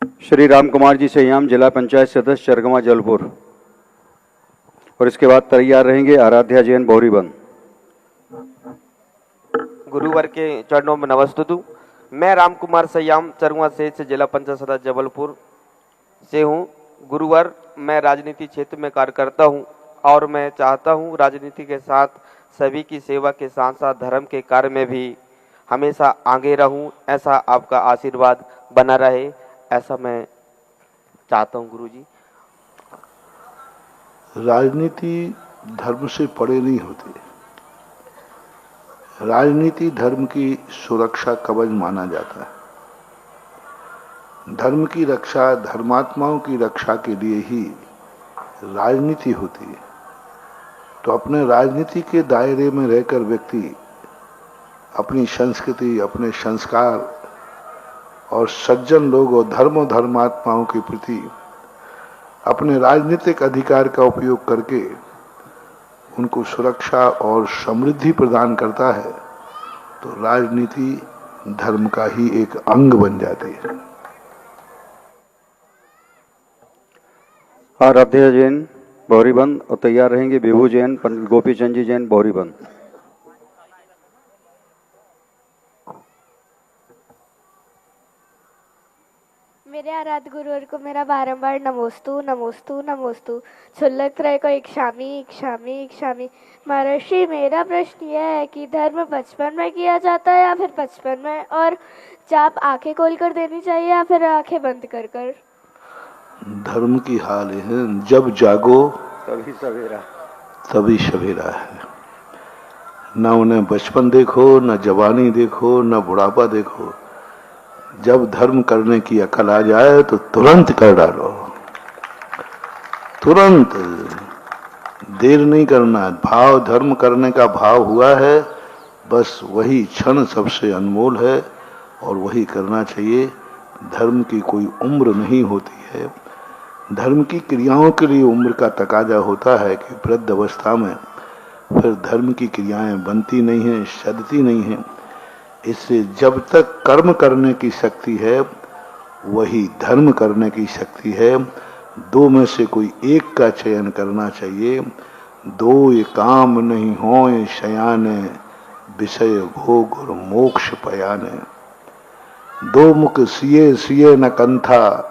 है। श्री राम कुमार जी संयाम, जिला पंचायत सदस्य चरगमा जबलपुर, और इसके बाद तैयार रहेंगे आराध्या जैन बोरीबंद। गुरुवर के चरणों में नमस्तुतु। मैं राम कुमार संयाम चरगमा से जिला पंचायत सदस्य जबलपुर से हूँ। गुरुवर, मैं राजनीति क्षेत्र में कार्य करता हूँ और मैं चाहता हूँ राजनीति के साथ सभी की सेवा के साथ साथ धर्म के कार्य में भी हमेशा आगे रहूं, ऐसा आपका आशीर्वाद बना रहे, ऐसा मैं चाहता हूं गुरुजी। राजनीति धर्म से परे नहीं होती। राजनीति धर्म की सुरक्षा कवच माना जाता है। धर्म की रक्षा, धर्मात्माओं की रक्षा के लिए ही राजनीति होती है। तो अपने राजनीति के दायरे में रहकर व्यक्ति अपनी संस्कृति, अपने संस्कार और सज्जन लोग और धर्मात्माओं के प्रति अपने राजनीतिक अधिकार का उपयोग करके उनको सुरक्षा और समृद्धि प्रदान करता है, तो राजनीति धर्म का ही एक अंग बन जाती है। आराध्या जैन बौरीबंद और तैयार रहेंगे विभू जैन, पंडित गोपी चंद जी जैन बौरीबंद। मेरे आराध्य गुरुवर को मेरा बारंबार नमोस्तु नमोस्तु नमोस्तु। क्षुल्लक त्रय को इक्षामि इक्षामि इक्षामि। महर्षि, मेरा प्रश्न यह है कि धर्म बचपन में किया जाता है या फिर 55 में, और चाप आंखें खोल कर देनी चाहिए या फिर आंखें बंद कर कर? धर्म की हाल है, जब जागो तभी सवेरा, तभी सवेरा है। न उन्हें बचपन देखो, न जवानी देखो, न बुढ़ापा देखो। जब धर्म करने की अकल आ जाए तो तुरंत कर डालो, तुरंत, देर नहीं करना। भाव, धर्म करने का भाव हुआ है, बस वही क्षण सबसे अनमोल है और वही करना चाहिए। धर्म की कोई उम्र नहीं होती है। धर्म की क्रियाओं के लिए उम्र का तकाजा होता है कि वृद्ध अवस्था में फिर धर्म की क्रियाएं बनती नहीं हैं, सदती नहीं हैं। इससे जब तक कर्म करने की शक्ति है वही धर्म करने की शक्ति है। दो में से कोई एक का चयन करना चाहिए। दो ये काम नहीं होए शयाने, विषय भोग और मोक्ष पयाने। दो मुख सिए सिए न कंथा,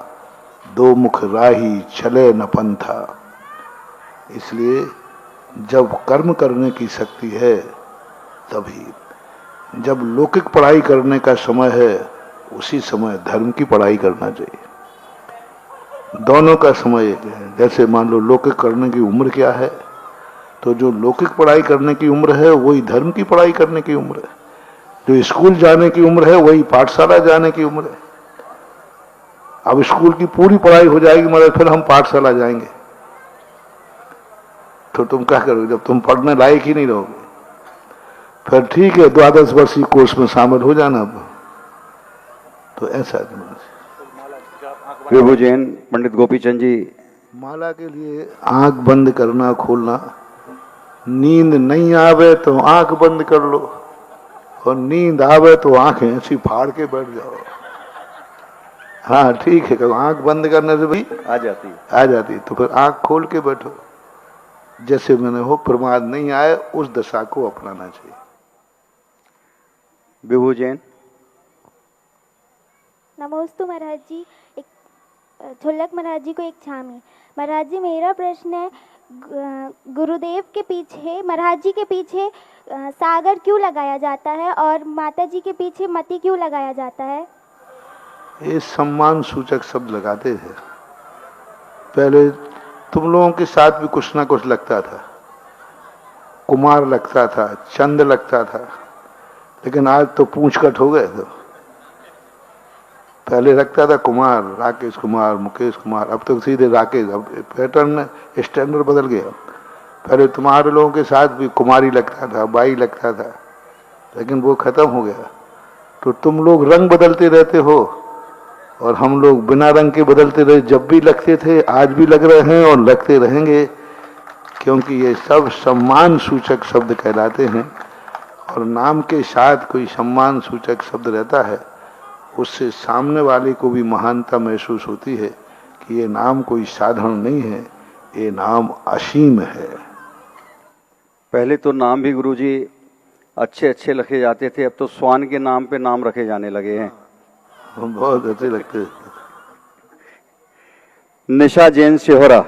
दो मुख राही चले न पंथा। इसलिए जब कर्म करने की शक्ति है तभी, जब लौकिक पढ़ाई करने का समय है उसी समय धर्म की पढ़ाई करना चाहिए। दोनों का समय एक है। जैसे मान लो लौकिक करने की उम्र क्या है, तो जो लौकिक पढ़ाई करने की उम्र है वही धर्म की पढ़ाई करने की उम्र है। जो स्कूल जाने की उम्र है वही पाठशाला जाने की उम्र है। अब स्कूल की पूरी पढ़ाई हो जाएगी मगर फिर हम पाठशाला जाएंगे तो तुम क्या करोगे जब तुम पढ़ने लायक ही नहीं रहोगे? फिर ठीक है, 12 वर्षीय कोर्स में शामिल हो जाना। तो ऐसा विभू जैन, पंडित गोपी चंद जी। माला के लिए आंख बंद करना खोलना, नींद नहीं आवे तो आंख बंद कर लो, और नींद आवे तो आंखें ऐसी फाड़ के बैठ जाओ। हाँ ठीक है, कभी आंख बंद करने से भी आ जाती तो फिर आंख खोल के बैठो। जैसे मैंने हो प्रमाद नहीं आए उस दशा को अपनाना चाहिए। विभू जैन। नमोस्तु महाराज जी। एक क्षुल्लक महाराज जी को एक छामी। महाराज जी, मेरा प्रश्न है, गुरुदेव के पीछे, महाराज जी के पीछे सागर क्यों लगाया जाता है और माता जी के पीछे मति क्यों लगाया जाता है? ये सम्मान सूचक शब्द लगाते हैं। पहले तुम लोगों के साथ भी कुछ ना कुछ लगता था। कुमार लगता था, चंद लगता था, लेकिन आज तो पूंछ कट हो गए। तो पहले रखता था कुमार, राकेश कुमार, मुकेश कुमार, अब तो सीधे राकेश। अब पैटर्न, स्टैंडर्ड बदल गया। पहले तुम्हारे लोगों के साथ भी कुमारी लगता था, बाई लगता था, लेकिन वो खत्म हो गया। तो तुम लोग रंग बदलते रहते हो और हम लोग बिना रंग के बदलते रहे। जब भी लगते थे, आज भी लग रहे हैं और लगते रहेंगे, क्योंकि ये सब सम्मान सूचक शब्द कहलाते हैं। और नाम के साथ कोई सम्मान सूचक शब्द रहता है, उससे सामने वाले को भी महानता महसूस होती है कि ये नाम कोई साधारण नहीं है, ये नाम असीम है। पहले तो नाम भी गुरुजी अच्छे अच्छे रखे जाते थे, अब तो स्वान के नाम पे नाम रखे जाने लगे हैं। बहुत अच्छे लगते हैं। निशा जैन सिहोरा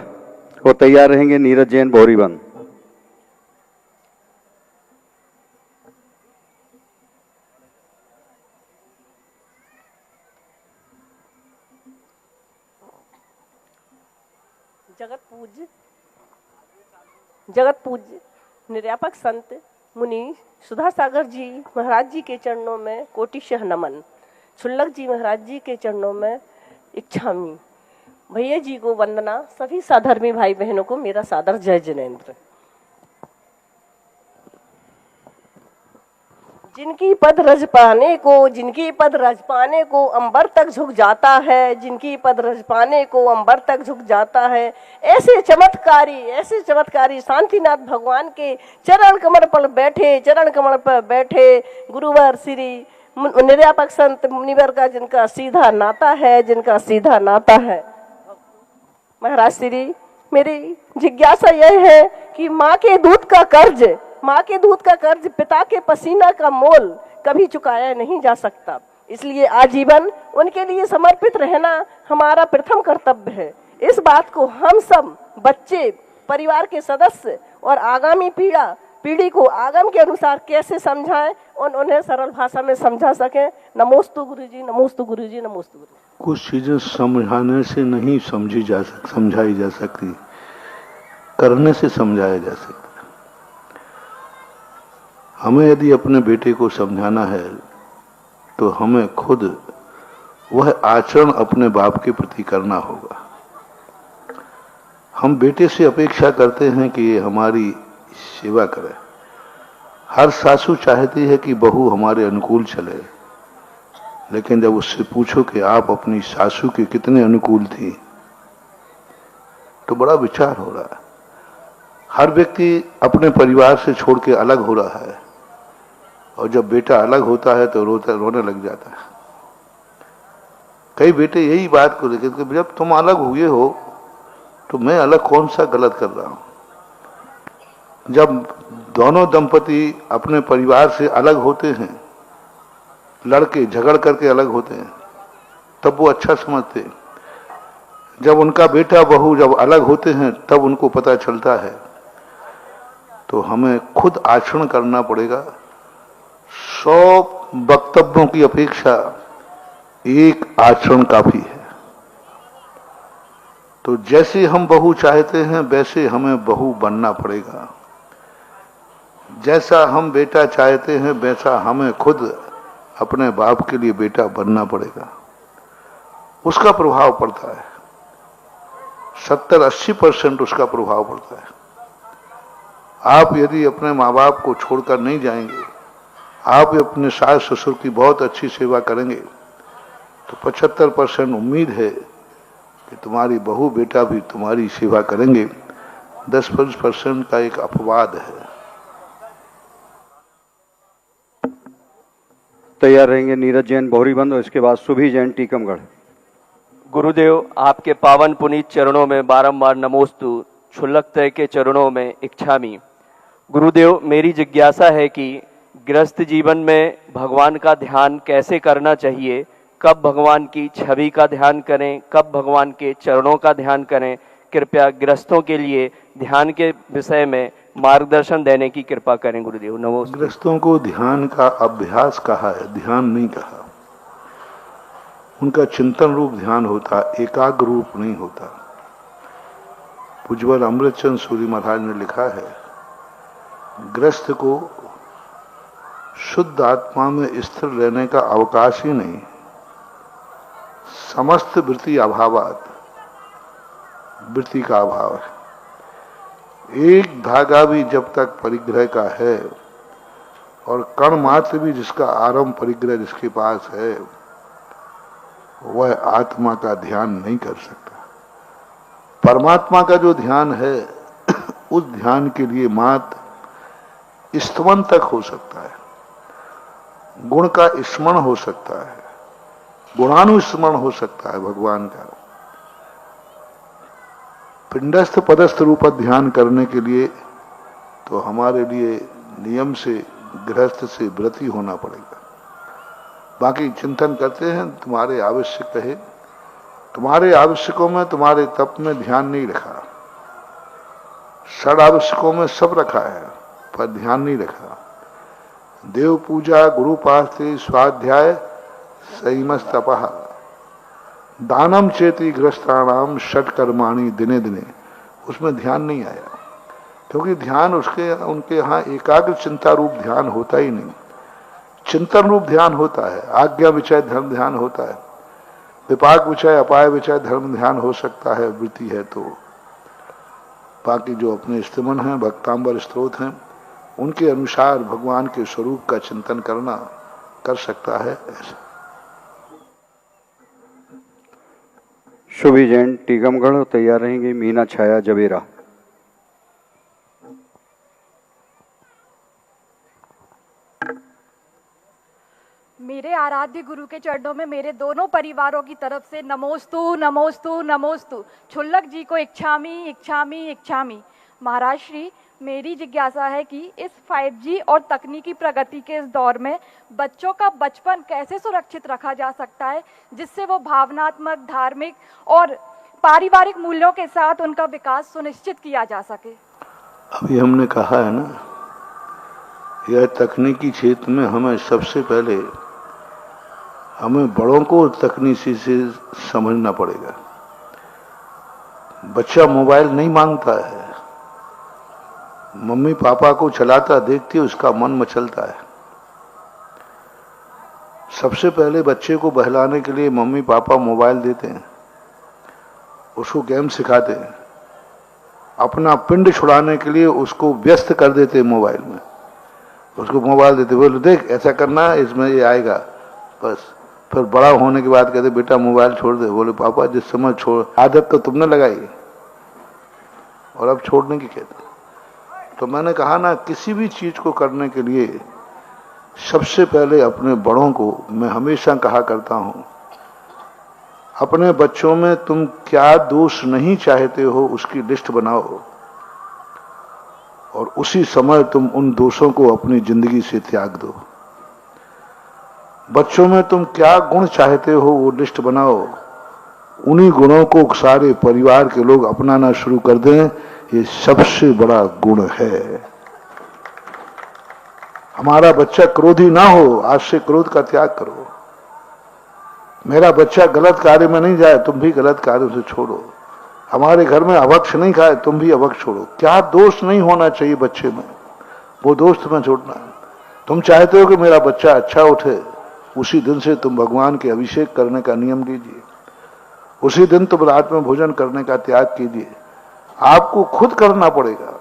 को तैयार रहेंगे नीरज जैन बौरीबंद। जगत पूज्य निर्यापक संत मुनि सुधा सागर जी महाराज जी के चरणों में कोटिशः नमन। छुल्लक जी महाराज जी के चरणों में इच्छामी। भैया जी को वंदना। सभी साधर्मी भाई बहनों को मेरा सादर जय जिनेन्द्र। जिनकी पद रज पाने को अंबर तक झुक जाता है, जिनकी पद रज पाने को अंबर तक झुक जाता है, ऐसे चमत्कारी शांतिनाथ भगवान के चरण कमल पर बैठे गुरुवर श्री निर्यापक संत मुनिवर का जिनका सीधा नाता है। महाराज श्री, मेरी जिज्ञासा यह है कि माँ के दूध का कर्ज पिता के पसीना का मोल कभी चुकाया नहीं जा सकता, इसलिए आजीवन उनके लिए समर्पित रहना हमारा प्रथम कर्तव्य है। इस बात को हम सब बच्चे, परिवार के सदस्य और आगामी पीढ़ी को आगम के अनुसार कैसे समझाएं और उन्हें सरल भाषा में समझा सकें। नमोस्तु गुरुजी, नमोस्तु गुरुजी, नमोस्तु गुरुजी। कुछ चीजें समझाने से नहीं समझाई जा सकती, करने से समझाया जा सकता। हमें यदि अपने बेटे को समझाना है तो हमें खुद वह आचरण अपने बाप के प्रति करना होगा। हम बेटे से अपेक्षा करते हैं कि ये हमारी सेवा करे। हर सासू चाहती है कि बहू हमारे अनुकूल चले, लेकिन जब उससे पूछो कि आप अपनी सासू के कितने अनुकूल थी तो बड़ा विचार हो रहा है। हर व्यक्ति अपने परिवार से छोड़ के अलग हो रहा है, और जब बेटा अलग होता है तो रोने लग जाता है। कई बेटे यही बात को लेकर कि जब तुम अलग हुए हो तो मैं अलग कौन सा गलत कर रहा हूं। जब दोनों दंपति अपने परिवार से अलग होते हैं, लड़के झगड़ करके अलग होते हैं, तब वो अच्छा समझते हैं। जब उनका बेटा बहू जब अलग होते हैं तब उनको पता चलता है। तो हमें खुद आचरण करना पड़ेगा। 100 वक्तव्यों की अपेक्षा एक आचरण काफी है। तो जैसे हम बहू चाहते हैं वैसे हमें बहू बनना पड़ेगा। जैसा हम बेटा चाहते हैं वैसा हमें खुद अपने बाप के लिए बेटा बनना पड़ेगा। उसका प्रभाव पड़ता है, 70-80% उसका प्रभाव पड़ता है। आप यदि अपने माँ बाप को छोड़कर नहीं जाएंगे, आप अपने सास ससुर की बहुत अच्छी सेवा करेंगे, तो 75% उम्मीद है कि तुम्हारी बहू बेटा भी तुम्हारी सेवा करेंगे। 10% का एक अपवाद है। तैयार रहेंगे नीरज जैन बहुरीबंद और इसके बाद सुभी जैन टीकमगढ़। गुरुदेव, आपके पावन पुनीत चरणों में बारंबार नमोस्तु, क्षुल्लक तय के चरणों में इच्छामी। गुरुदेव, मेरी जिज्ञासा है कि गृहस्थ जीवन में भगवान का ध्यान कैसे करना चाहिए, कब भगवान की छवि का ध्यान करें, कब भगवान के चरणों का ध्यान करें। कृपया गृहस्थों के लिए ध्यान के विषय में मार्गदर्शन देने की कृपा करें गुरुदेव। नमस्ते। गृहस्थों को ध्यान का अभ्यास कहा है, ध्यान नहीं कहा। उनका चिंतन रूप ध्यान होता, एकाग्र रूप नहीं होता। पूज्यवर अमृतचंद सूरी महाराज ने लिखा है, गृहस्थ को शुद्ध आत्मा में स्थिर रहने का अवकाश ही नहीं। समस्त वृत्ति अभावात, वृत्ति का अभाव है। एक धागा भी जब तक परिग्रह का है और कण मात्र भी जिसका आरंभ परिग्रह जिसके पास है, वह आत्मा का ध्यान नहीं कर सकता। परमात्मा का जो ध्यान है उस ध्यान के लिए मात्र स्तवन तक हो सकता है, गुण का स्मरण हो सकता है, गुणानुस्मरण हो सकता है भगवान का। पिंडस्थ पदस्थ रूप ध्यान करने के लिए तो हमारे लिए नियम से गृहस्थ से व्रती होना पड़ेगा। बाकी चिंतन करते हैं तुम्हारे आवश्यक है, तुम्हारे आवश्यकों में तुम्हारे तप में ध्यान नहीं रखा। षड आवश्यकों में सब रखा है पर ध्यान नहीं रखा। देव पूजा, गुरु पास्ते, स्वाध्याय, संयमस्तपः, दानम चेति गृहस्थानाम षट कर्माणि दिने दिने, उसमें ध्यान नहीं आया। क्योंकि ध्यान उनके यहाँ एकाग्र चिंता रूप ध्यान होता ही नहीं, चिंतन रूप ध्यान होता है। आज्ञा विषय धर्म ध्यान होता है, विपाक विषय अपाय विषय धर्म ध्यान हो सकता है, वृत्ति है तो। बाकी जो अपने स्तमन हैं, भक्तांबर स्त्रोत हैं, उनके अनुसार भगवान के स्वरूप का चिंतन करना कर सकता है। ऐसा शुभी जैन टीकमगढ़ तैयार रहेंगे। मीना छाया जवेरा। मेरे आराध्य गुरु के चरणों में मेरे दोनों परिवारों की तरफ से नमोस्तु नमोस्तु नमोस्तु। क्षुल्लक जी को इच्छामी इच्छामी इच्छामी। महाराज श्री, मेरी जिज्ञासा है कि इस 5G और तकनीकी प्रगति के इस दौर में बच्चों का बचपन कैसे सुरक्षित रखा जा सकता है, जिससे वो भावनात्मक, धार्मिक और पारिवारिक मूल्यों के साथ उनका विकास सुनिश्चित किया जा सके। अभी हमने कहा है ना, यह तकनीकी क्षेत्र में हमें सबसे पहले बड़ों को तकनीकी से समझना पड़ेगा। बच्चा मोबाइल नहीं मांगता है, मम्मी पापा को चलाता देखती है उसका मन मचलता है। सबसे पहले बच्चे को बहलाने के लिए मम्मी पापा मोबाइल देते हैं, उसको गेम सिखाते हैं। अपना पिंड छुड़ाने के लिए उसको व्यस्त कर देते हैं मोबाइल में, उसको मोबाइल देते, बोले देख ऐसा करना है, इसमें ये आएगा, बस। फिर बड़ा होने के बाद कहते बेटा मोबाइल छोड़ दे। बोले पापा जिस समय छोड़, आदत तो तुमने लगाई और अब छोड़ने की कहते। तो मैंने कहा ना, किसी भी चीज को करने के लिए सबसे पहले अपने बड़ों को, मैं हमेशा कहा करता हूं, अपने बच्चों में तुम क्या दोष नहीं चाहते हो उसकी लिस्ट बनाओ और उसी समय तुम उन दोषों को अपनी जिंदगी से त्याग दो। बच्चों में तुम क्या गुण चाहते हो वो लिस्ट बनाओ, उन्हीं गुणों को सारे परिवार के लोग अपनाना शुरू कर दें। ये सबसे बड़ा गुण है। हमारा बच्चा क्रोधी ना हो, आज से क्रोध का त्याग करो। मेरा बच्चा गलत कार्य में नहीं जाए, तुम भी गलत कार्यों से छोड़ो। हमारे घर में अभक्ष नहीं खाए, तुम भी अभक्ष छोड़ो। क्या दोष नहीं होना चाहिए बच्चे में, वो दोष तुम्हें छोड़ना है। तुम चाहते हो कि मेरा बच्चा अच्छा उठे, उसी दिन से तुम भगवान के अभिषेक करने का नियम लीजिए, उसी दिन तुम रात में भोजन करने का त्याग कीजिए। आपको खुद करना पड़ेगा,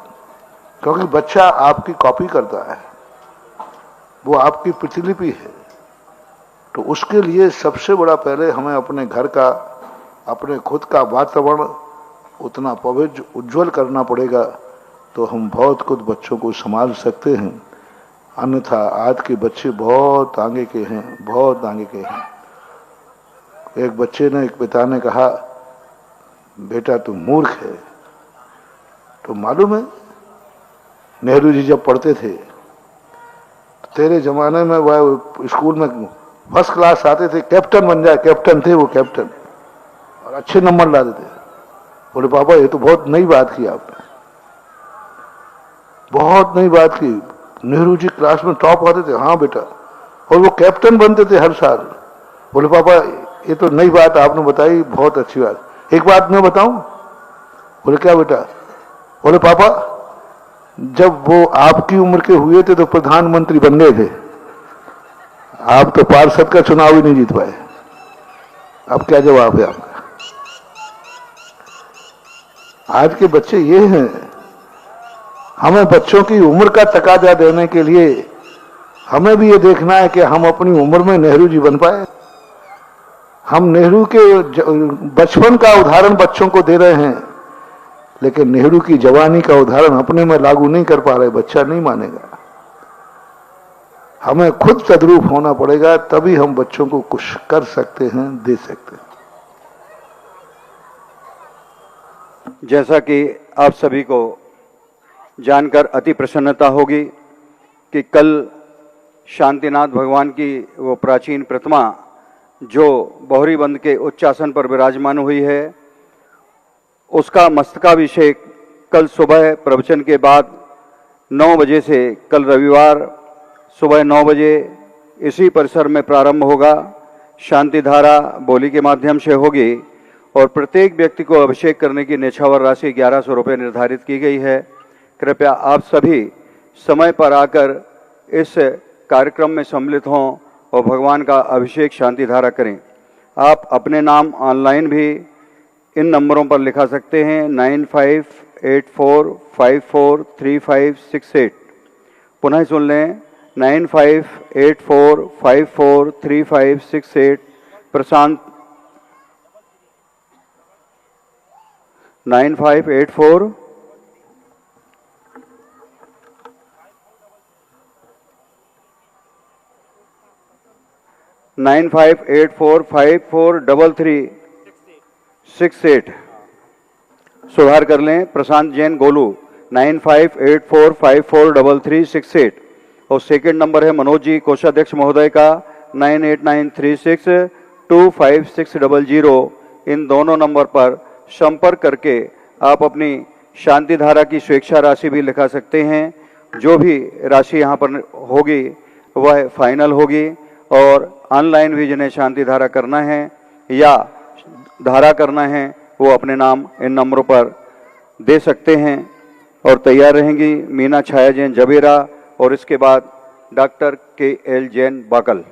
क्योंकि बच्चा आपकी कॉपी करता है, वो आपकी प्रतिलिपि है। तो उसके लिए सबसे बड़ा पहले हमें अपने घर का, अपने खुद का वातावरण उतना पवित्र उज्जवल करना पड़ेगा, तो हम बहुत कुछ बच्चों को संभाल सकते हैं। अन्यथा आज के बच्चे बहुत आगे के हैं, बहुत आगे के हैं। एक बच्चे ने, एक पिता ने कहा बेटा तू मूर्ख है। तो मालूम है नेहरू जी जब पढ़ते थे तेरे जमाने में वह स्कूल में फर्स्ट क्लास आते थे, कैप्टन बन जाए, कैप्टन थे वो, कैप्टन, और अच्छे नंबर लाते थे। बोले पापा ये तो बहुत नई बात की आपने, बहुत नई बात की। नेहरू जी क्लास में टॉप आते थे। हाँ बेटा, और वो कैप्टन बनते थे हर साल। बोले पापा ये तो नई बात आपने बताई, बहुत अच्छी बात। एक बात मैं बताऊं? बोले क्या बेटा? बोले पापा जब वो आपकी उम्र के हुए थे तो प्रधानमंत्री बन गए थे, आप तो पार्षद का चुनाव ही नहीं जीत पाए। अब क्या जवाब है आपका? आज के बच्चे ये हैं। हमें बच्चों की उम्र का तकाजा देने के लिए हमें भी ये देखना है कि हम अपनी उम्र में नेहरू जी बन पाए। हम नेहरू के बचपन का उदाहरण बच्चों को दे रहे हैं, लेकिन नेहरू की जवानी का उदाहरण अपने में लागू नहीं कर पा रहे। बच्चा नहीं मानेगा। हमें खुद तद्रूप होना पड़ेगा, तभी हम बच्चों को कुछ कर सकते हैं, दे सकते हैं। जैसा कि आप सभी को जानकर अति प्रसन्नता होगी कि कल शांतिनाथ भगवान की वो प्राचीन प्रतिमा जो बहोरीबंद के उच्चासन पर विराजमान हुई है, उसका मस्तकाभिषेक कल सुबह प्रवचन के बाद 9 बजे से, कल रविवार सुबह 9 बजे इसी परिसर में प्रारंभ होगा। शांति धारा बोली के माध्यम से होगी और प्रत्येक व्यक्ति को अभिषेक करने की न्यौछावर राशि 1100 रुपये निर्धारित की गई है। कृपया आप सभी समय पर आकर इस कार्यक्रम में सम्मिलित हों और भगवान का अभिषेक शांति धारा करें। आप अपने नाम ऑनलाइन भी इन नंबरों पर लिखा सकते हैं 9584543568। पुनः सुन लें 9584543568। प्रशांत 9584 9584543368। सुधार कर लें, प्रशांत जैन गोलू 9584543368। और सेकंड नंबर है मनोज जी कोषाध्यक्ष महोदय का 9893625600। इन दोनों नंबर पर संपर्क करके आप अपनी शांति धारा की स्वेच्छा राशि भी लिखा सकते हैं। जो भी राशि यहाँ पर होगी वह फाइनल होगी और ऑनलाइन भी जिन्हें शांति धारा करना है या धारा करना है वो अपने नाम इन नंबरों पर दे सकते हैं। और तैयार रहेंगी मीना छाया जैन जबेरा और इसके बाद डॉक्टर KL जैन बाकल।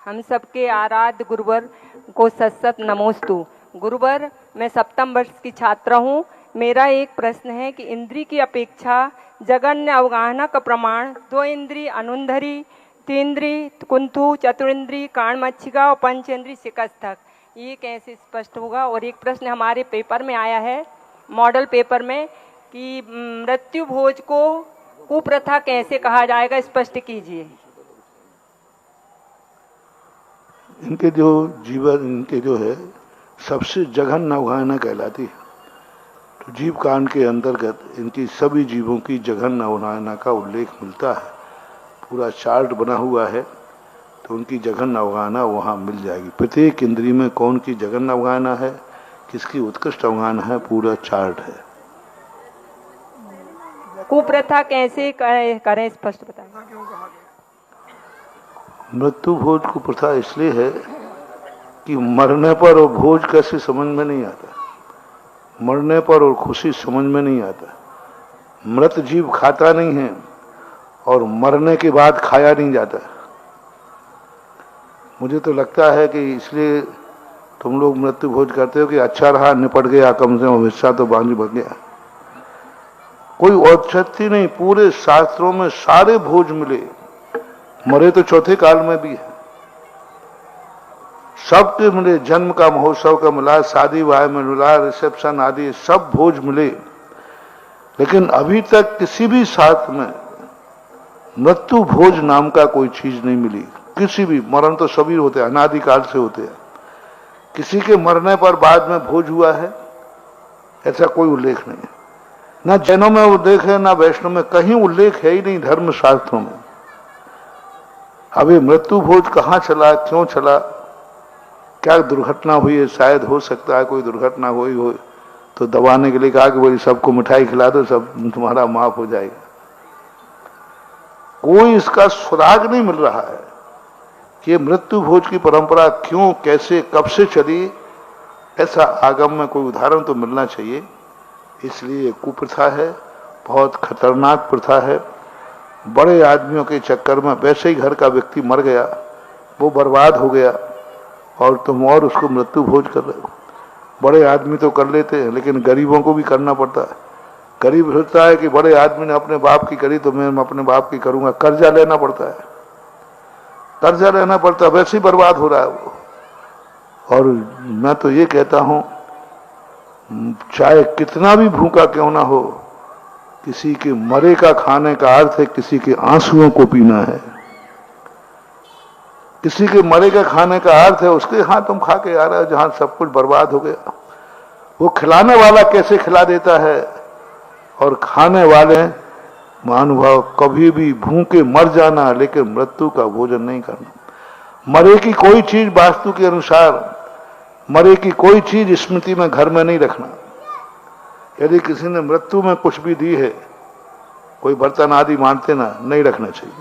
हम सबके आराध्य गुरुवर को सत नमोस्तु। गुरुवर, मैं सप्तम वर्ष की छात्रा हूँ। मेरा एक प्रश्न है कि इंद्री की अपेक्षा जगन्य अवगाहना का प्रमाण 2 इंद्री अनुंधरी, 3 इंद्री कुंथु, चतुरिंद्री काणमच्छिका और पंचेंद्री शिकस्थक, ये कैसे स्पष्ट होगा? और एक प्रश्न हमारे पेपर में आया है, मॉडल पेपर में, कि मृत्यु भोज को कुप्रथा कैसे कहा जाएगा, स्पष्ट कीजिए। इनके जो जीवन, इनके जो है सबसे जघन्य अवगाहना कहलाती है। तो जीव कांड के अंतर्गत इनकी सभी जीवों की जघन्य अवगाहना का उल्लेख मिलता है। पूरा चार्ट बना हुआ है, तो उनकी जघन्य अवगाहना वहाँ मिल जाएगी। प्रत्येक इंद्री में कौन की जघन्य अवगाहना है, किसकी उत्कृष्ट अवगाहना है, पूरा चार्ट है। कुप्रथा कैसे करें, स्पष्ट बताएं। मृत्यु भोज को प्रथा इसलिए है कि मरने पर और भोज कैसे समझ में नहीं आता, मरने पर और खुशी समझ में नहीं आता। मृत जीव खाता नहीं है और मरने के बाद खाया नहीं जाता। मुझे तो लगता है कि इसलिए तुम लोग मृत्यु भोज करते हो कि अच्छा रहा, निपट गया, कम से कम हिस्सा तो बांझ बन गया। कोई औचित्य नहीं, पूरे शास्त्रों में सारे भोज मिले। मरे तो चौथे काल में भी है, सबके मिले। जन्म का महोत्सव का मिला, शादी विवाह में मिला, रिसेप्शन आदि सब भोज मिले। लेकिन अभी तक किसी भी शास्त्र में मृत्यु भोज नाम का कोई चीज नहीं मिली। किसी भी, मरण तो सभी होते हैं, अनादिकाल से होते हैं। किसी के मरने पर बाद में भोज हुआ है ऐसा कोई उल्लेख नहीं है। ना जैनों में उल्लेख है, ना वैष्णव में, कहीं उल्लेख है ही नहीं धर्म शास्त्रों में। अभी मृत्यु भोज कहाँ चला, क्यों चला, क्या दुर्घटना हुई है? शायद हो सकता है कोई दुर्घटना हुई हो तो दबाने के लिए कहा कि बोली सबको मिठाई खिला दो, सब तुम्हारा माफ हो जाएगा। कोई इसका सुराग नहीं मिल रहा है कि मृत्यु भोज की परंपरा क्यों, कैसे, कब से चली। ऐसा आगम में कोई उदाहरण तो मिलना चाहिए। इसलिए कुप्रथा है, बहुत खतरनाक प्रथा है। बड़े आदमियों के चक्कर में वैसे ही घर का व्यक्ति मर गया, वो बर्बाद हो गया और तुम और उसको मृत्यु भोज कर रहे हो। बड़े आदमी तो कर लेते हैं, लेकिन गरीबों को भी करना पड़ता है। गरीब सोचता है कि बड़े आदमी ने अपने बाप की करी तो मैं अपने बाप की करूंगा। कर्जा लेना पड़ता है, कर्जा लेना पड़ता है, वैसे ही बर्बाद हो रहा है वो। और मैं तो ये कहता हूं, चाहे कितना भी भूखा क्यों ना हो, किसी के मरे का खाने का अर्थ है किसी के आंसुओं को पीना है। किसी के मरे का खाने का अर्थ है उसके हाथ तुम खा के आ रहे हो जहां सब कुछ बर्बाद हो गया। वो खिलाने वाला कैसे खिला देता है, और खाने वाले महानुभाव कभी भी भूखे मर जाना लेकिन मृत्यु का भोजन नहीं करना। मरे की कोई चीज वास्तु के अनुसार, मरे की कोई चीज स्मृति में घर में नहीं रखना। यदि किसी ने मृत्यु में कुछ भी दी है, कोई बर्तन आदि मानते ना, नहीं रखना चाहिए।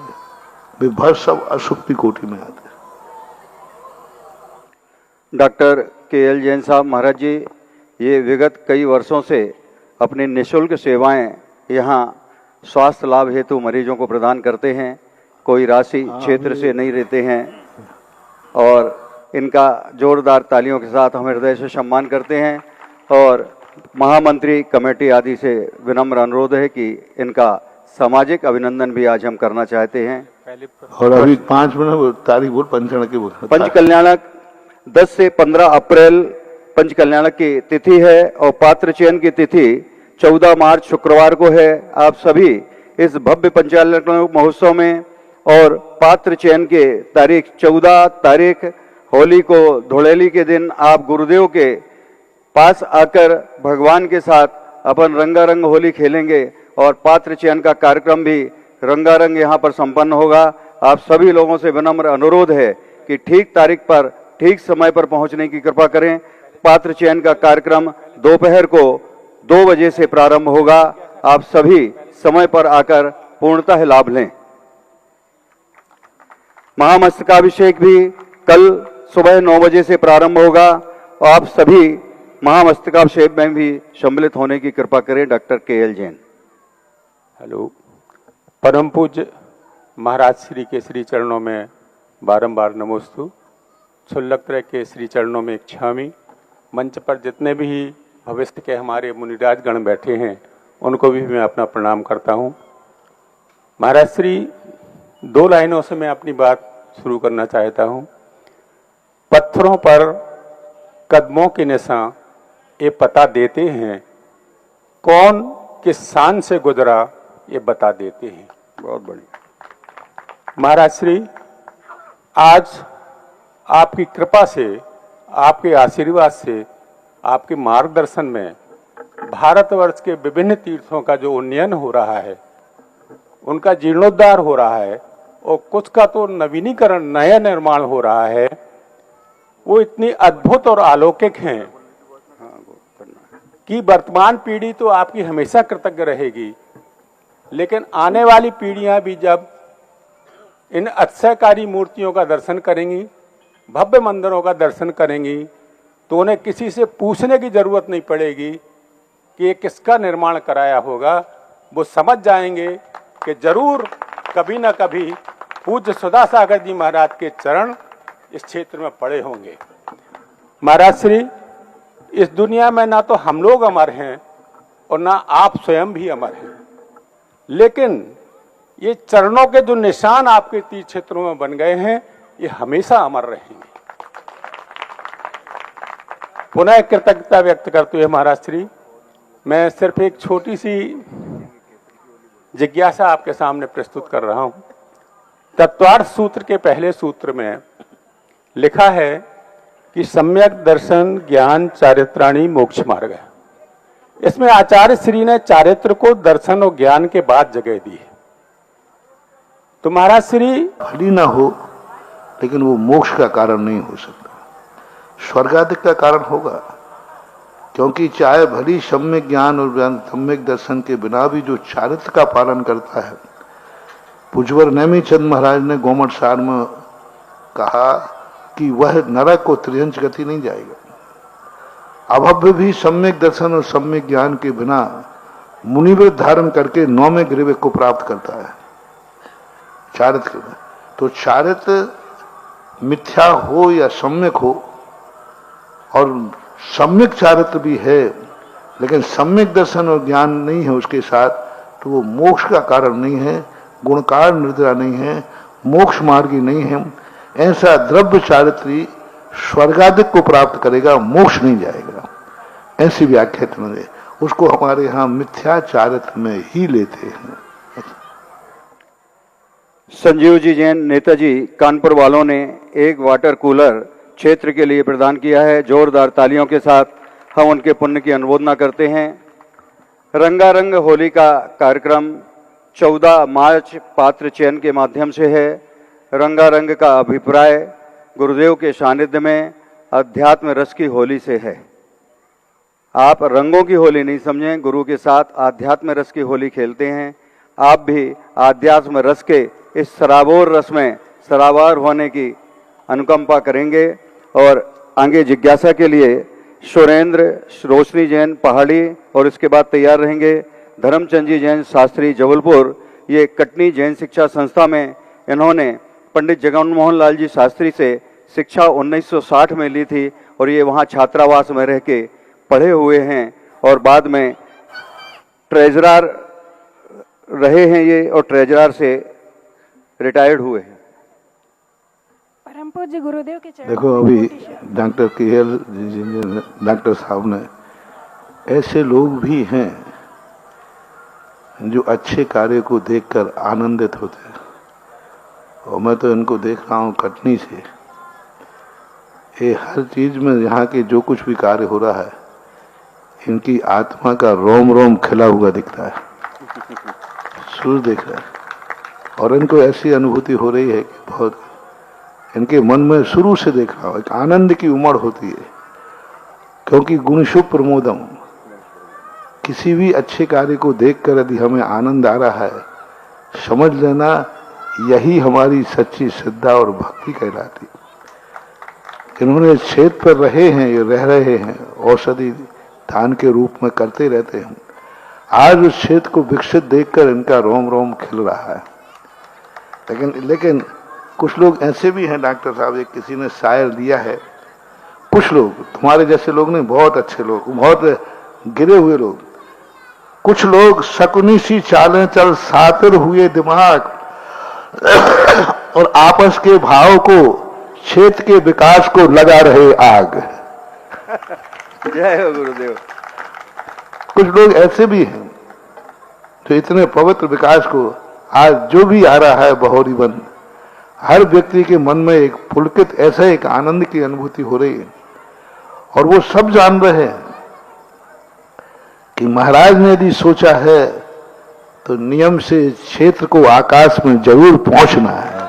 वे भर सब अशुभ की कोटि में आते हैं। डॉक्टर KL जैन साहब महाराज जी, ये विगत कई वर्षों से अपनी निःशुल्क सेवाएं यहाँ स्वास्थ्य लाभ हेतु मरीजों को प्रदान करते हैं, कोई राशि क्षेत्र से नहीं लेते हैं और इनका जोरदार तालियों के साथ हम हृदय से सम्मान करते हैं। और महामंत्री कमेटी आदि से विनम्र अनुरोध है कि इनका सामाजिक अभिनंदन भी आज हम करना चाहते हैं। और अभी 5 मिनट तारीख बोल पंचकल्याण की। पंचकल्याणक 10 से 15 अप्रैल पंचकल्याणक की तिथि है और पात्र चयन की तिथि 14 मार्च शुक्रवार को है। आप सभी इस भव्य पंचकल्याण महोत्सव में और पात्र चयन के तारीख 14 तारीख होली को धुड़ेली के दिन आप गुरुदेव के पास आकर भगवान के साथ अपन रंगारंग होली खेलेंगे और पात्र चयन का कार्यक्रम भी रंगारंग यहाँ पर संपन्न होगा। आप सभी लोगों से विनम्र अनुरोध है कि ठीक तारीख पर ठीक समय पर पहुंचने की कृपा करें। पात्र चयन का कार्यक्रम दोपहर को 2 बजे से प्रारंभ होगा। आप सभी समय पर आकर पूर्णतः लाभ लें। महामस्तकाभिषेक भी कल सुबह 9 बजे से प्रारंभ होगा। आप सभी महामस्तकाभिषेक में भी सम्मिलित होने की कृपा करें। Doctor KL Jain. हेलो। परम पूज्य महाराज श्री के श्री चरणों में बारंबार नमोस्तु। छुल्लक के श्री चरणों में इच्छामी। मंच पर जितने भी भविष्य के हमारे मुनिराजगण बैठे हैं उनको भी मैं अपना प्रणाम करता हूं। महाराज श्री 2 लाइनों से मैं अपनी बात शुरू करना चाहता हूं। पत्थरों पर कदमों के निशान ये पता देते हैं, कौन किस शान से गुजरा ये बता देते हैं। बहुत बढ़िया महाराज श्री, आज आपकी कृपा से, आपके आशीर्वाद से, आपके मार्गदर्शन में भारतवर्ष के विभिन्न तीर्थों का जो उन्नयन हो रहा है, उनका जीर्णोद्धार हो रहा है और कुछ का तो नवीनीकरण, नया निर्माण हो रहा है, वो इतनी अद्भुत और अलौकिक हैं कि वर्तमान पीढ़ी तो आपकी हमेशा कृतज्ञ रहेगी, लेकिन आने वाली पीढ़ियां भी जब इन अतिशयकारी मूर्तियों का दर्शन करेंगी, भव्य मंदिरों का दर्शन करेंगी, तो उन्हें किसी से पूछने की जरूरत नहीं पड़ेगी कि ये किसका निर्माण कराया होगा। वो समझ जाएंगे कि जरूर कभी ना कभी पूज्य सुधा सागर जी महाराज के चरण इस क्षेत्र में पड़े होंगे। महाराज श्री, इस दुनिया में ना तो हम लोग अमर हैं और ना आप स्वयं भी अमर हैं, लेकिन ये चरणों के जो निशान आपके तीर्थ क्षेत्रों में बन गए हैं, ये हमेशा अमर रहेंगे। पुनः कृतज्ञता व्यक्त करते हुए महाराज श्री, मैं सिर्फ एक छोटी सी जिज्ञासा आपके सामने प्रस्तुत कर रहा हूं। तत्वार्थ सूत्र के पहले सूत्र में लिखा है कि सम्यक दर्शन ज्ञान चारित्राणी मोक्ष मार्ग है। इसमें आचार्य श्री ने चारित्र को दर्शन और ज्ञान के बाद जगह दी है। तो महाराज श्री, भली ना हो लेकिन वो मोक्ष का कारण नहीं हो सकता, स्वर्गाधिक का कारण होगा। क्योंकि चाहे भली सम्यक ज्ञान और सम्यक दर्शन के बिना भी जो चारित्र का पालन करता है, पूज्यवर नेमीचंद महाराज ने गोमट सार में कहा कि वह नरक को त्रियंच गति नहीं जाएगा। अभव्य भी सम्यक दर्शन और सम्यक ज्ञान के बिना मुनिव्रत धारण करके 9वें गृह को प्राप्त करता है चारित्र के। तो चारित्र मिथ्या हो या सम्यक हो, और सम्यक चारित्र भी है लेकिन सम्यक दर्शन और ज्ञान नहीं है उसके साथ, तो वो मोक्ष का कारण नहीं है, गुणकार निद्रा नहीं है, मोक्ष मार्गी नहीं है। ऐसा द्रव्य चारित्री स्वर्गाधिक को प्राप्त करेगा, मोक्ष नहीं जाएगा। ऐसी व्याख्या तुमने उसको हमारे यहाँ मिथ्या चारित्र में ही लेते हैं। संजीव जी जैन नेताजी कानपुर वालों ने एक वाटर कूलर क्षेत्र के लिए प्रदान किया है। जोरदार तालियों के साथ हम उनके पुण्य की अनुमोदना करते हैं। रंगारंग होली का कार्यक्रम 14 मार्च पात्र चयन के माध्यम से है। रंगारंग का अभिप्राय गुरुदेव के सानिध्य में अध्यात्म रस की होली से है। आप रंगों की होली नहीं समझें, गुरु के साथ आध्यात्म रस की होली खेलते हैं। आप भी आध्यात्म रस के इस सराबोर रस में सराबार होने की अनुकंपा करेंगे। और आगे जिज्ञासा के लिए सुरेंद्र रोशनी जैन पहाड़ी और इसके बाद तैयार रहेंगे। धर्मचंद जी जैन शास्त्री जबलपुर, ये कटनी जैन शिक्षा संस्था में इन्होंने पंडित जगन मोहन लाल जी शास्त्री से शिक्षा 1960 में ली थी और ये वहाँ छात्रावास में रह के पढ़े हुए हैं और बाद में ट्रेजरर रहे हैं ये और ट्रेजरर से रिटायर्ड हुए हैं। परम पूज्य गुरुदेव के चरणों देखो, में अभी कोटि डॉक्टर KL डॉक्टर साहब ने, ऐसे लोग भी हैं जो अच्छे कार्य को देखकर आनंदित होते हैं और मैं तो इनको देख रहा हूँ कटनी से। ये हर चीज में यहाँ के जो कुछ भी कार्य हो रहा है, इनकी आत्मा का रोम रोम खिला हुआ दिखता है, सूर्य दिख रहा है और इनको ऐसी अनुभूति हो रही है कि बहुत इनके मन में शुरू से देख रहा हूँ एक आनंद की उमड़ होती है, क्योंकि गुणशुभ प्रमोदम। किसी भी अच्छे कार्य को देखकर यदि हमें आनंद आ रहा है, समझ लेना यही हमारी सच्ची श्रद्धा और भक्ति कहलाती। इन्होंने इस क्षेत्र पर रहे हैं, ये रह रहे हैं, औषधि दान के रूप में करते रहते हैं। आज उस क्षेत्र को विकसित देखकर इनका रोम रोम खिल रहा है। लेकिन कुछ लोग ऐसे भी हैं डॉक्टर साहब, एक किसी ने शायर दिया है, कुछ लोग तुम्हारे जैसे लोग नहीं, बहुत अच्छे लोग, बहुत गिरे हुए लोग, कुछ लोग शकुनी सी चालें चल सातिर हुए दिमाग और आपस के भाव को, क्षेत्र के विकास को लगा रहे आग। जय हो गुरुदेव। कुछ लोग ऐसे भी हैं जो इतने पवित्र विकास को, आज जो भी आ रहा है बहोरी बन, हर व्यक्ति के मन में एक पुलकित ऐसा एक आनंद की अनुभूति हो रही है और वो सब जान रहे हैं कि महाराज ने यदि सोचा है तो नियम से क्षेत्र को आकाश में जरूर पहुंचना है,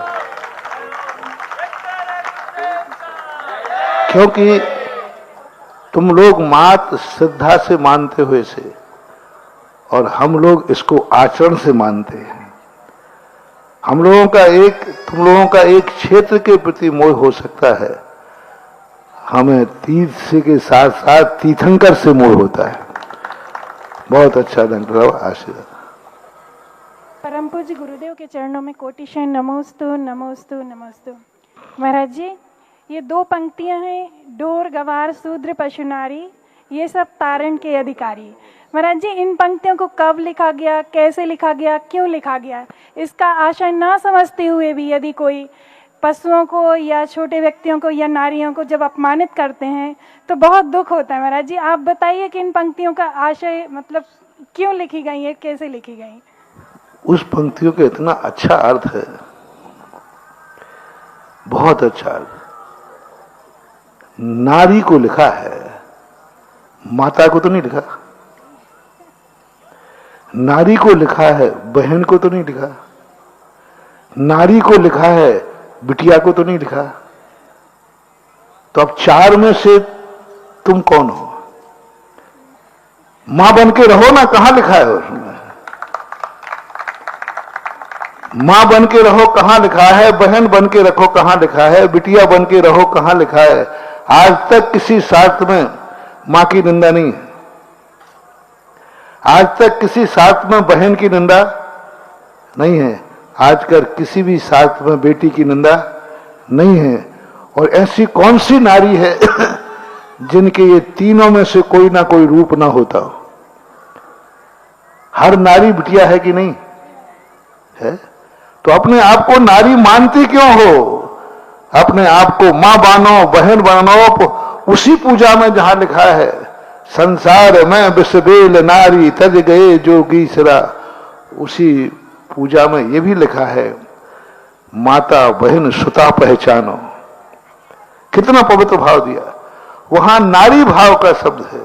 क्योंकि तुम लोग मात्र श्रद्धा से मानते हुए से और हम लोग इसको आचरण से मानते हैं। हम लोगों का एक, तुम लोगों का एक क्षेत्र के प्रति मोह हो सकता है, हमें तीर्थ के साथ साथ तीर्थंकर से मोह होता है। बहुत अच्छा डॉक्टर साहब, आशीर्वाद। परम पूज्य गुरुदेव के चरणों में कोटिशय नमोस्तु नमोस्तु नमोस्तु। महाराज जी, ये दो पंक्तियां हैं, डोर गवार शूद्र पशु नारी, ये सब तारण के अधिकारी। महाराज जी, इन पंक्तियों को कब लिखा गया, कैसे लिखा गया, क्यों लिखा गया, इसका आशय ना समझते हुए भी यदि कोई पशुओं को या छोटे व्यक्तियों को या नारियों को जब अपमानित करते हैं तो बहुत दुख होता है। महाराज जी, आप बताइए कि इन पंक्तियों का आशय मतलब क्यों लिखी गई है, कैसे लिखी गई? उस पंक्तियों का इतना अच्छा अर्थ है, बहुत अच्छा अर्थ। नारी को लिखा है, माता को तो नहीं लिखा। नारी को लिखा है, बहन को तो नहीं लिखा। नारी को लिखा है, बिटिया को तो नहीं लिखा। तो अब चार में से तुम कौन हो? मां बन के रहो ना, कहां लिखा है उसमें? मां बन के रहो कहां लिखा है? बहन बन के रखो कहां लिखा है? बिटिया बन के रहो कहां लिखा है? आज तक किसी शास्त्र में मां की निंदा नहीं है। आज तक किसी शास्त्र में बहन की निंदा नहीं है। आजकल किसी भी शास्त्र में बेटी की निंदा नहीं है। और ऐसी कौन सी नारी है जिनके ये तीनों में से कोई ना कोई रूप ना होता हो? हर नारी बिटिया है कि नहीं है? तो अपने आप को नारी मानती क्यों हो? अपने आप को मां बानो, बहन बानो, उसी पूजा में जहां लिखा है संसार में बिसबेल नारी तज गए जोगीसरा, उसी पूजा में ये भी लिखा है माता बहन सुता पहचानो। कितना पवित्र भाव दिया। वहां नारी भाव का शब्द है,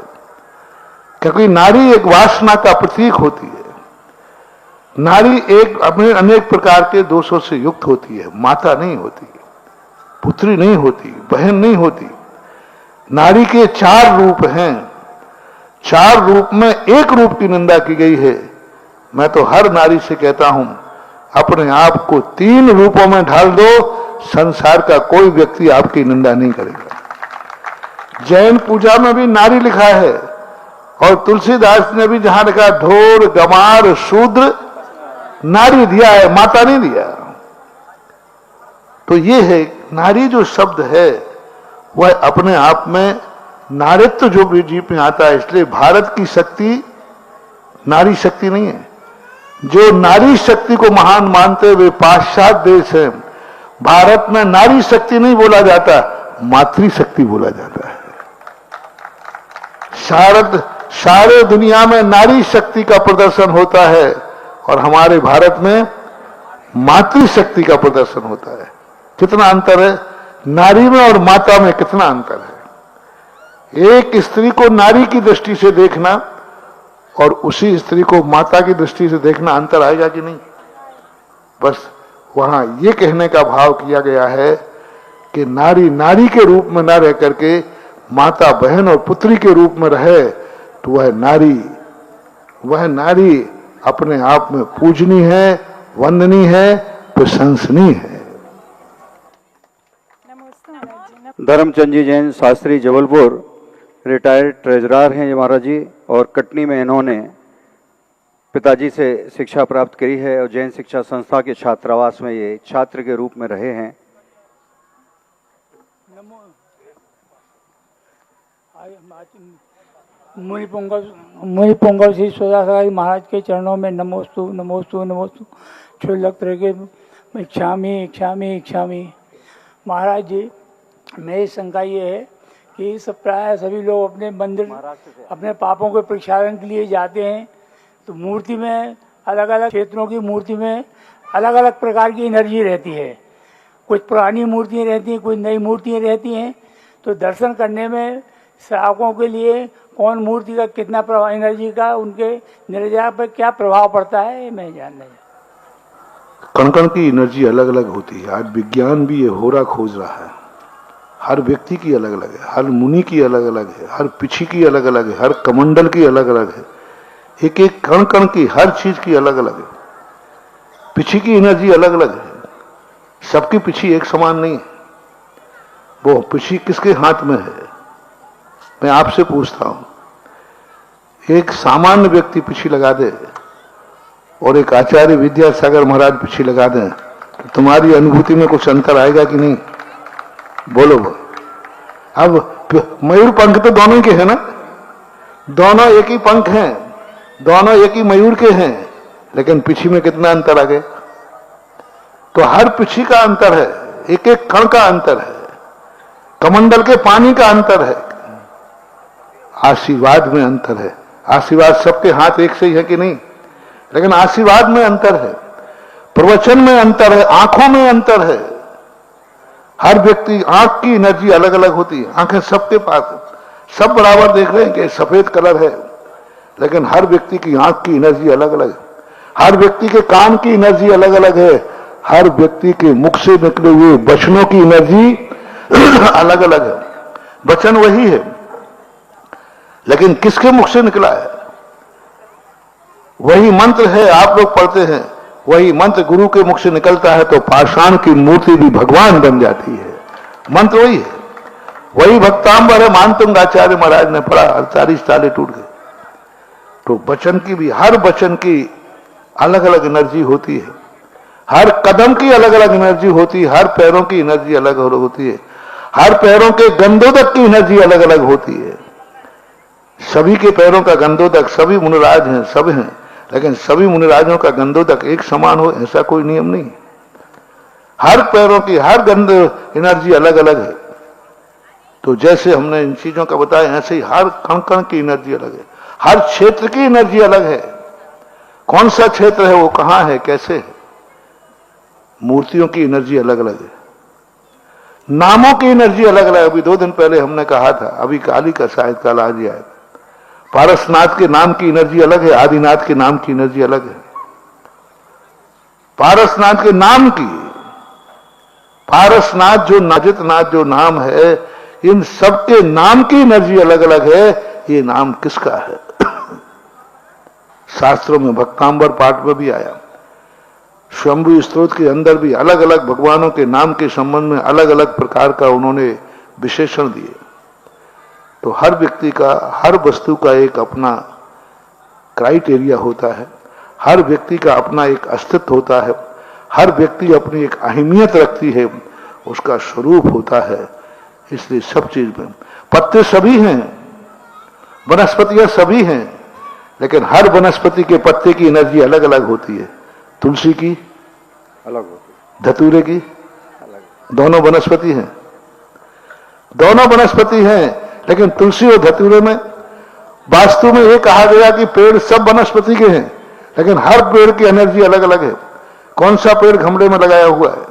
क्योंकि नारी एक वासना का प्रतीक होती है। नारी एक अपने अनेक प्रकार के दोषों से युक्त होती है, माता नहीं होती, पुत्री नहीं होती, बहन नहीं होती। नारी के चार रूप हैं, चार रूप में एक रूप की निंदा की गई है। मैं तो हर नारी से कहता हूं, अपने आप को तीन रूपों में ढाल दो, संसार का कोई व्यक्ति आपकी निंदा नहीं करेगा। जैन पूजा में भी नारी लिखा है और तुलसीदास ने भी जहां लिखा ढोर गमार शूद्र नारी दिया है, माता नहीं दिया। तो ये है नारी जो शब्द है वह अपने आप में नारित्व जो भी जीव में आता है, इसलिए भारत की शक्ति नारी शक्ति नहीं है। जो नारी शक्ति को महान मानते वे पाश्चात्य देश हैं। भारत में नारी शक्ति नहीं बोला जाता, मातृशक्ति बोला जाता है। सारे दुनिया में नारी शक्ति का प्रदर्शन होता है और हमारे भारत में मातृशक्ति का प्रदर्शन होता है। कितना अंतर है नारी में और माता में, कितना अंतर है। एक स्त्री को नारी की दृष्टि से देखना और उसी स्त्री को माता की दृष्टि से देखना, अंतर आएगा कि नहीं। बस वहां ये कहने का भाव किया गया है कि नारी नारी के रूप में न रह करके माता बहन और पुत्री के रूप में रहे तो वह नारी अपने आप में पूजनीय है, वंदनीय है, प्रशंसनीय है। धर्मचंद जी जैन शास्त्री जबलपुर रिटायर्ड ट्रेजरर हैं ये महाराज जी, और कटनी में इन्होंने पिताजी से शिक्षा प्राप्त करी है और जैन शिक्षा संस्था के छात्रावास में ये छात्र के रूप में रहे हैं। मुनि पुंगव श्री सदाशिव महाराज के चरणों में नमोस्तु नमोस्तु नमोस्तु क्षुल्लक के इच्छामी। महाराज जी मेरी शंका ये है कि सब प्राय सभी लोग अपने मंदिर अपने पापों के प्रक्षालन के लिए जाते हैं, तो मूर्ति में अलग अलग क्षेत्रों की मूर्ति में अलग अलग प्रकार की एनर्जी रहती है। कुछ पुरानी मूर्तियाँ रहती हैं, कुछ नई मूर्तियाँ रहती हैं। तो दर्शन करने में श्रावकों के लिए कौन मूर्ति का कितना प्रभाव, एनर्जी का उनके निर्जा पर क्या प्रभाव पड़ता है, मैं जानना चाहता। कण कण की एनर्जी अलग अलग होती है। आज विज्ञान भी ये होरा खोज रहा है। हर व्यक्ति की अलग अलग है, हर मुनि की अलग अलग है, हर पिछी की अलग अलग है, हर कमंडल की अलग अलग है। एक एक कण कण की हर चीज की अलग अलग है। पिछी की एनर्जी अलग अलग है, सबकी पिछी एक समान नहीं है। वो पिछी किसके हाथ में है, मैं आपसे पूछता हूं। एक सामान्य व्यक्ति पिछी लगा दे और एक आचार्य विद्यासागर महाराज पिछी लगा दें तो तुम्हारी अनुभूति में कुछ अंतर आएगा कि नहीं, बोलो। अब मयूर पंख तो दोनों के हैं ना, दोनों एक ही पंख हैं, दोनों एक ही मयूर के हैं, लेकिन पिछी में कितना अंतर आ गया। तो हर पिछी का अंतर है, एक एक कण का अंतर है, कमंडल के पानी का अंतर है, आशीर्वाद में अंतर है। आशीर्वाद सबके हाथ एक से ही है कि नहीं, लेकिन आशीर्वाद में अंतर है, प्रवचन में अंतर है, आंखों में अंतर है। हर व्यक्ति आंख की एनर्जी अलग अलग होती है। आंखें सबके पास है, सब बराबर देख रहे हैं कि सफेद कलर है, लेकिन हर व्यक्ति की आंख की एनर्जी अलग अलग है। हर व्यक्ति के कान की एनर्जी अलग अलग है, हर व्यक्ति के मुख से निकले हुए वचनों की एनर्जी अलग अलग है। वचन वही है, लेकिन किसके मुख से निकला है। वही मंत्र है, आप लोग पढ़ते हैं, वही मंत्र गुरु के मुख से निकलता है तो पाषाण की मूर्ति भी भगवान बन जाती है। मंत्र वही है, वही भक्तांबर है। मानतुंग आचार्य महाराज ने पढ़ा, 48 ताले टूट गए। तो वचन की भी, हर वचन की अलग अलग एनर्जी होती है, हर कदम की अलग अलग एनर्जी होती है, हर पैरों की एनर्जी अलग अलग होती है, हर पैरों के गंधोदक की एनर्जी अलग अलग होती है। सभी के पैरों का गंधोदक, सभी मुनिराज हैं, सब हैं, लेकिन सभी मुनिराजों का गंधोदक एक समान हो ऐसा कोई नियम नहीं। हर पैरों की हर गंध एनर्जी अलग अलग है। तो जैसे हमने इन चीजों का बताया, ऐसे ही हर कण कण की एनर्जी अलग है, हर क्षेत्र की एनर्जी अलग है। कौन सा क्षेत्र है, वो कहां है, कैसे है। मूर्तियों की एनर्जी अलग अलग है, नामों की एनर्जी अलग अलग। अभी 2 दिन पहले हमने कहा था, अभी काली का शायद कल आज ही आया। पारसनाथ के नाम की एनर्जी अलग है, आदिनाथ के नाम की एनर्जी अलग है। पारसनाथ के नाम की, पारसनाथ जो नाजितनाथ जो नाम है, इन सबके नाम की एनर्जी अलग अलग है। ये नाम किसका है। शास्त्रों में भक्तांबर पाठ में भी आया, शंभु स्तोत्र के अंदर भी अलग अलग भगवानों के नाम के संबंध में अलग अलग प्रकार का उन्होंने विशेषण दिए। तो हर व्यक्ति का, हर वस्तु का एक अपना क्राइटेरिया होता है, हर व्यक्ति का अपना एक अस्तित्व होता है, हर व्यक्ति अपनी एक अहमियत रखती है, उसका स्वरूप होता है। इसलिए सब चीज में पत्ते सभी हैं, वनस्पतियां सभी हैं, लेकिन हर वनस्पति के पत्ते की एनर्जी अलग अलग होती है। तुलसी की अलग होती है, धतूरे की दोनों वनस्पति हैं, दोनों वनस्पति हैं, लेकिन तुलसी और धतूरे में वास्तव में ये कहा गया कि पेड़ सब वनस्पति के हैं, लेकिन हर पेड़ की एनर्जी अलग अलग है। कौन सा पेड़ गमले में लगाया हुआ है,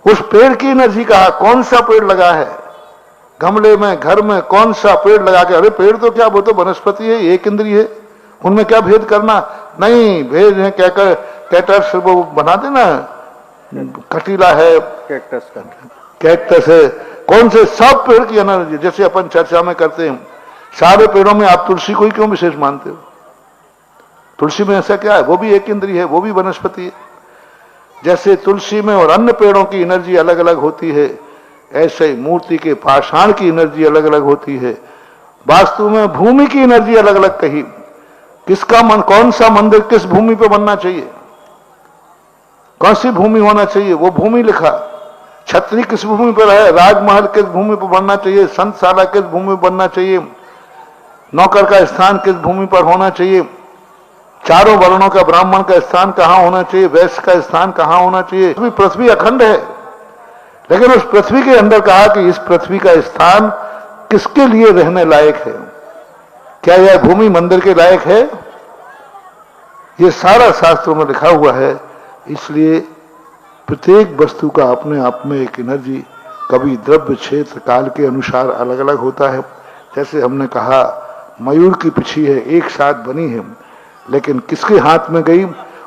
उस पेड़ की एनर्जी कहा, कौन सा पेड़ लगा है गमले में, घर में, कौन सा पेड़ लगा के, अरे पेड़ तो क्या, वो तो वनस्पति है, एक इंद्रिय है, उनमें क्या भेद करना, नहीं भेद है, क्या कर कैक्टस वो बना देना, कटीला है, कैक्टस है, कौन से सब पेड़ की एनर्जी, जैसे अपन चर्चा में करते हैं सारे पेड़ों में आप तुलसी को ही क्यों विशेष मानते हो? तुलसी में ऐसा क्या है, वो भी एक इंद्रिय है, वो भी वनस्पति है। जैसे तुलसी में और अन्य पेड़ों की एनर्जी अलग अलग होती है, ऐसे ही मूर्ति के पाषाण की एनर्जी अलग अलग होती है। वास्तु में भूमि की एनर्जी अलग अलग कही, किसका मन, कौन सा मंदिर किस भूमि पर बनना चाहिए, कौन सी भूमि होना चाहिए, वो भूमि लिखा। छतरी किस भूमि पर है, राजमहल किस भूमि पर बनना चाहिए, संतशाला किस भूमि पर बनना चाहिए, नौकर का स्थान किस भूमि पर होना चाहिए, चारों वर्णों का ब्राह्मण का स्थान कहां होना चाहिए, वैश्य का स्थान कहां होना चाहिए। पृथ्वी अखंड है, लेकिन उस पृथ्वी के अंदर कहा कि इस पृथ्वी का स्थान किसके लिए रहने लायक है, क्या यह भूमि मंदिर के लायक है, ये सारा शास्त्रों में लिखा हुआ है। इसलिए प्रत्येक वस्तु का अपने आप में एक एनर्जी, कभी द्रव्य क्षेत्र काल के अनुसार अलग अलग होता है। जैसे हमने कहा मयूर की पिछी है, एक साथ बनी है, लेकिन किसके हाथ में गई,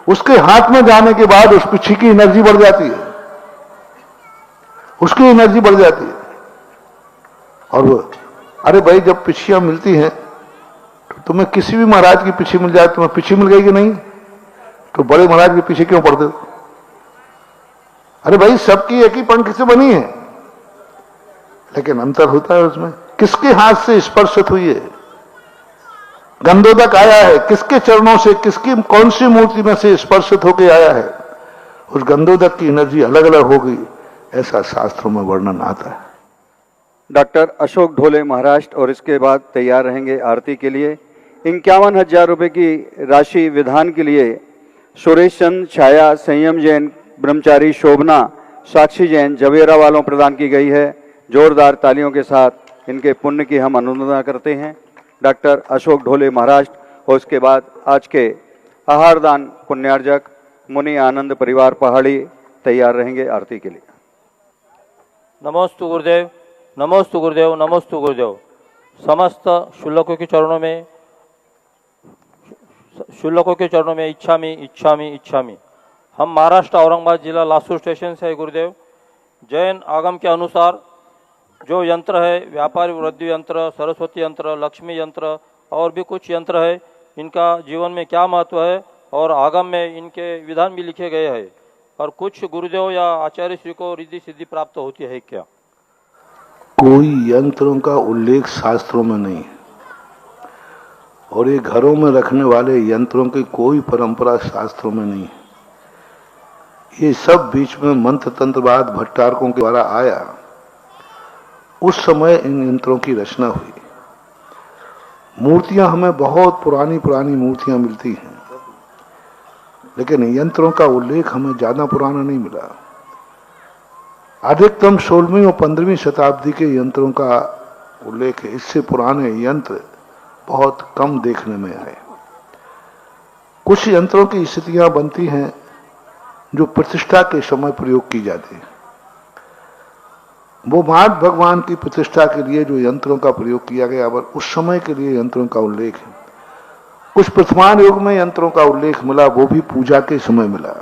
उसके हाथ में जाने के बाद उस पिछी की एनर्जी बढ़ जाती है, उसकी एनर्जी बढ़ जाती है। और वो, अरे भाई जब पिछियां मिलती हैं तो तुम्हें किसी भी महाराज की पिछी मिल जाए, तुम्हें पिछी मिल गई कि नहीं, तो बड़े महाराज के पीछे क्यों पड़ते हो? अरे भाई सबकी एक ही पंख से बनी है, लेकिन अंतर होता है उसमें, किसके हाथ से स्पर्शित हुई है, गंधोदक आया है, किसके चरणों से, किसकी कौन सी मूर्ति में से स्पर्शित होकर आया है, उस गंधोदक की एनर्जी अलग अलग हो गई, ऐसा शास्त्रों में वर्णन आता है। डॉक्टर अशोक ढोले महाराष्ट्र, और इसके बाद तैयार रहेंगे आरती के लिए। 51,000 रुपये की राशि विधान के लिए सुरेश चंद, छाया, संयम जैन, ब्रह्मचारी, शोभना, साक्षी जैन, जवेरा वालों प्रदान की गई है। जोरदार तालियों के साथ इनके पुण्य की हम अनुमोदना करते हैं। डॉक्टर अशोक ढोले महाराष्ट्र, और उसके बाद आज के आहारदान पुण्यार्जक मुनि आनंद परिवार पहाड़ी तैयार रहेंगे आरती के लिए। नमोस्तु गुरुदेव, नमोस्तु गुरुदेव, नमोस्तु गुरुदेव। समस्त शुल्लकों के चरणों में, शुल्लकों के चरणों में इच्छामी इच्छामी इच्छामी। हम महाराष्ट्र औरंगाबाद जिला लासूर स्टेशन से है गुरुदेव। जैन आगम के अनुसार जो यंत्र है, व्यापारी वृद्धि यंत्र, सरस्वती यंत्र, लक्ष्मी यंत्र और भी कुछ यंत्र है, इनका जीवन में क्या महत्व है और आगम में इनके विधान भी लिखे गए हैं, और कुछ गुरुदेव या आचार्य श्री को रिद्धि सिद्धि प्राप्त होती है क्या? कोई यंत्रों का उल्लेख शास्त्रों में नहीं है, और ये घरों में रखने वाले यंत्रों की कोई परंपरा शास्त्रों में नहीं है। ये सब बीच में मंत्र तंत्रवाद भट्टारकों के द्वारा आया, उस समय इन यंत्रों की रचना हुई। मूर्तियां हमें बहुत पुरानी पुरानी मूर्तियां मिलती हैं, लेकिन यंत्रों का उल्लेख हमें ज्यादा पुराना नहीं मिला। अधिकतम 16वीं और 15वीं शताब्दी के यंत्रों का उल्लेख है, इससे पुराने यंत्र बहुत कम देखने में आए। कुछ यंत्रों की स्थितियां बनती हैं जो प्रतिष्ठा के समय प्रयोग की जाती है। वो मार्ग भगवान की प्रतिष्ठा के लिए जो यंत्रों का प्रयोग किया गया, पर उस समय के लिए यंत्रों का उल्लेख है। कुछ वर्तमान युग में यंत्रों का उल्लेख मिला, वो भी पूजा के समय मिला,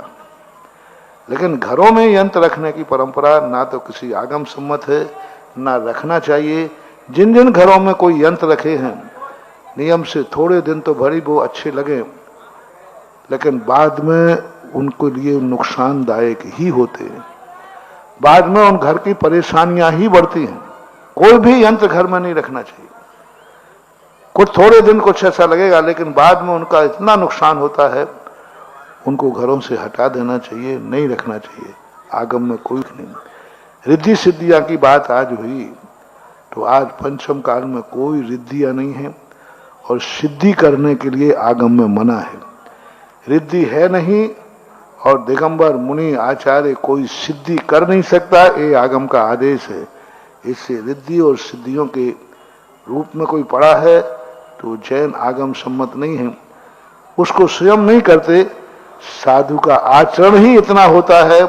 लेकिन घरों में यंत्र रखने की परंपरा ना तो किसी आगम सम्मत है, ना रखना चाहिए। जिन जिन घरों में कोई यंत्र रखे हैं, नियम से थोड़े दिन तो भरी वो अच्छे लगे, लेकिन बाद में उनको लिए नुकसानदायक ही होते हैं। बाद में उन घर की परेशानियां ही बढ़ती हैं। कोई भी यंत्र घर में नहीं रखना चाहिए। कुछ थोड़े दिन कुछ ऐसा लगेगा, लेकिन बाद में उनका इतना नुकसान होता है, उनको घरों से हटा देना चाहिए, नहीं रखना चाहिए। आगम में कोई नहीं। रिद्धि सिद्धियां की बात आज हुई, तो आज पंचम काल में कोई रिद्धियां नहीं है और सिद्धि करने के लिए आगम में मना है। रिद्धि है नहीं और दिगंबर मुनि आचार्य कोई सिद्धि कर नहीं सकता, ये आगम का आदेश है। इससे रिद्धि और सिद्धियों के रूप में कोई पड़ा है तो जैन आगम सम्मत नहीं है, उसको स्वयं नहीं करते। साधु का आचरण ही इतना होता है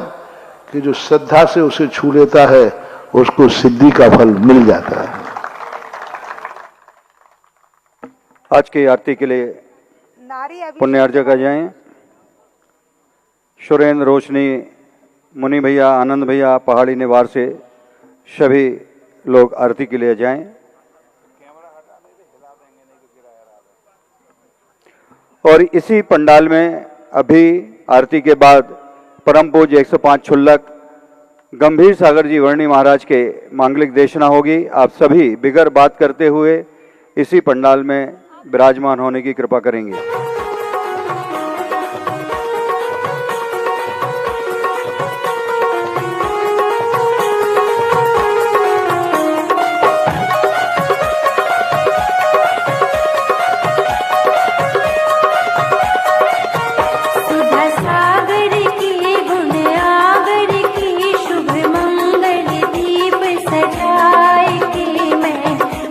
कि जो श्रद्धा से उसे छू लेता है उसको सिद्धि का फल मिल जाता है। आज की आरती के लिए पुण्यार्चक आ जाएं। सुरेंद्र, रोशनी, मुनि भैया, आनंद भैया, पहाड़ी निवार से सभी लोग आरती के लिए जाएं। और इसी पंडाल में अभी आरती के बाद परम पूज्य 105 छुल्लक गंभीर सागर जी वर्णी महाराज के मांगलिक देशना होगी। आप सभी बिगर बात करते हुए इसी पंडाल में विराजमान होने की कृपा करेंगे।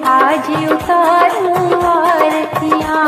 आज उतारूं आरतियां।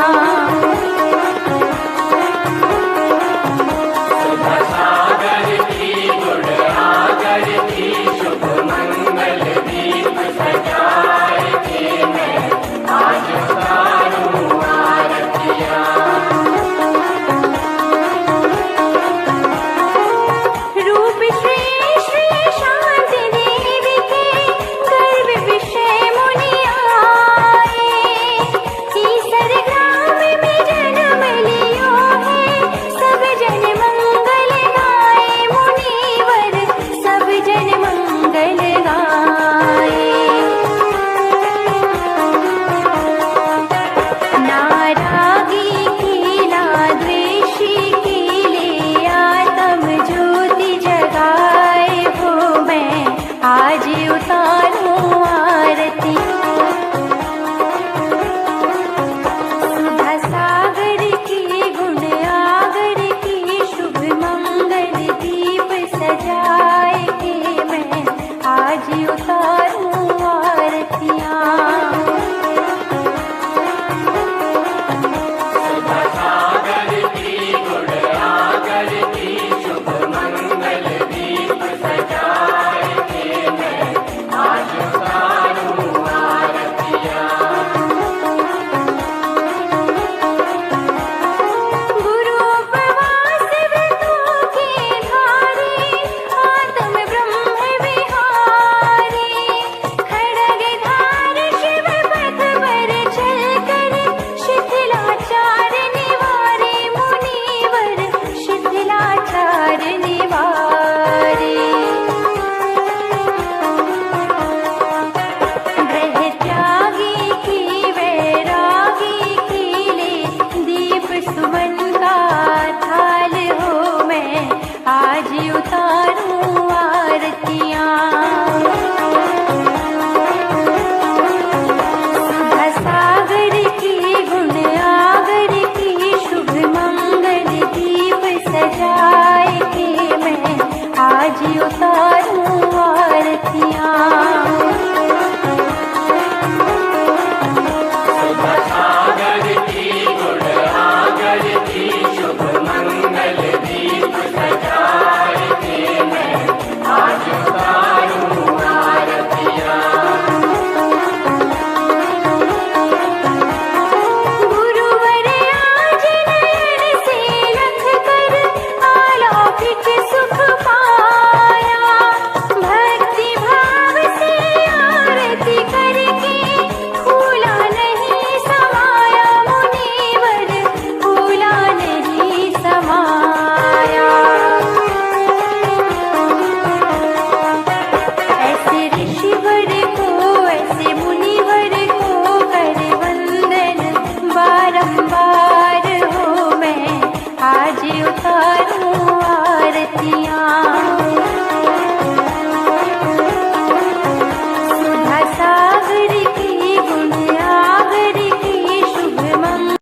आज उतारूं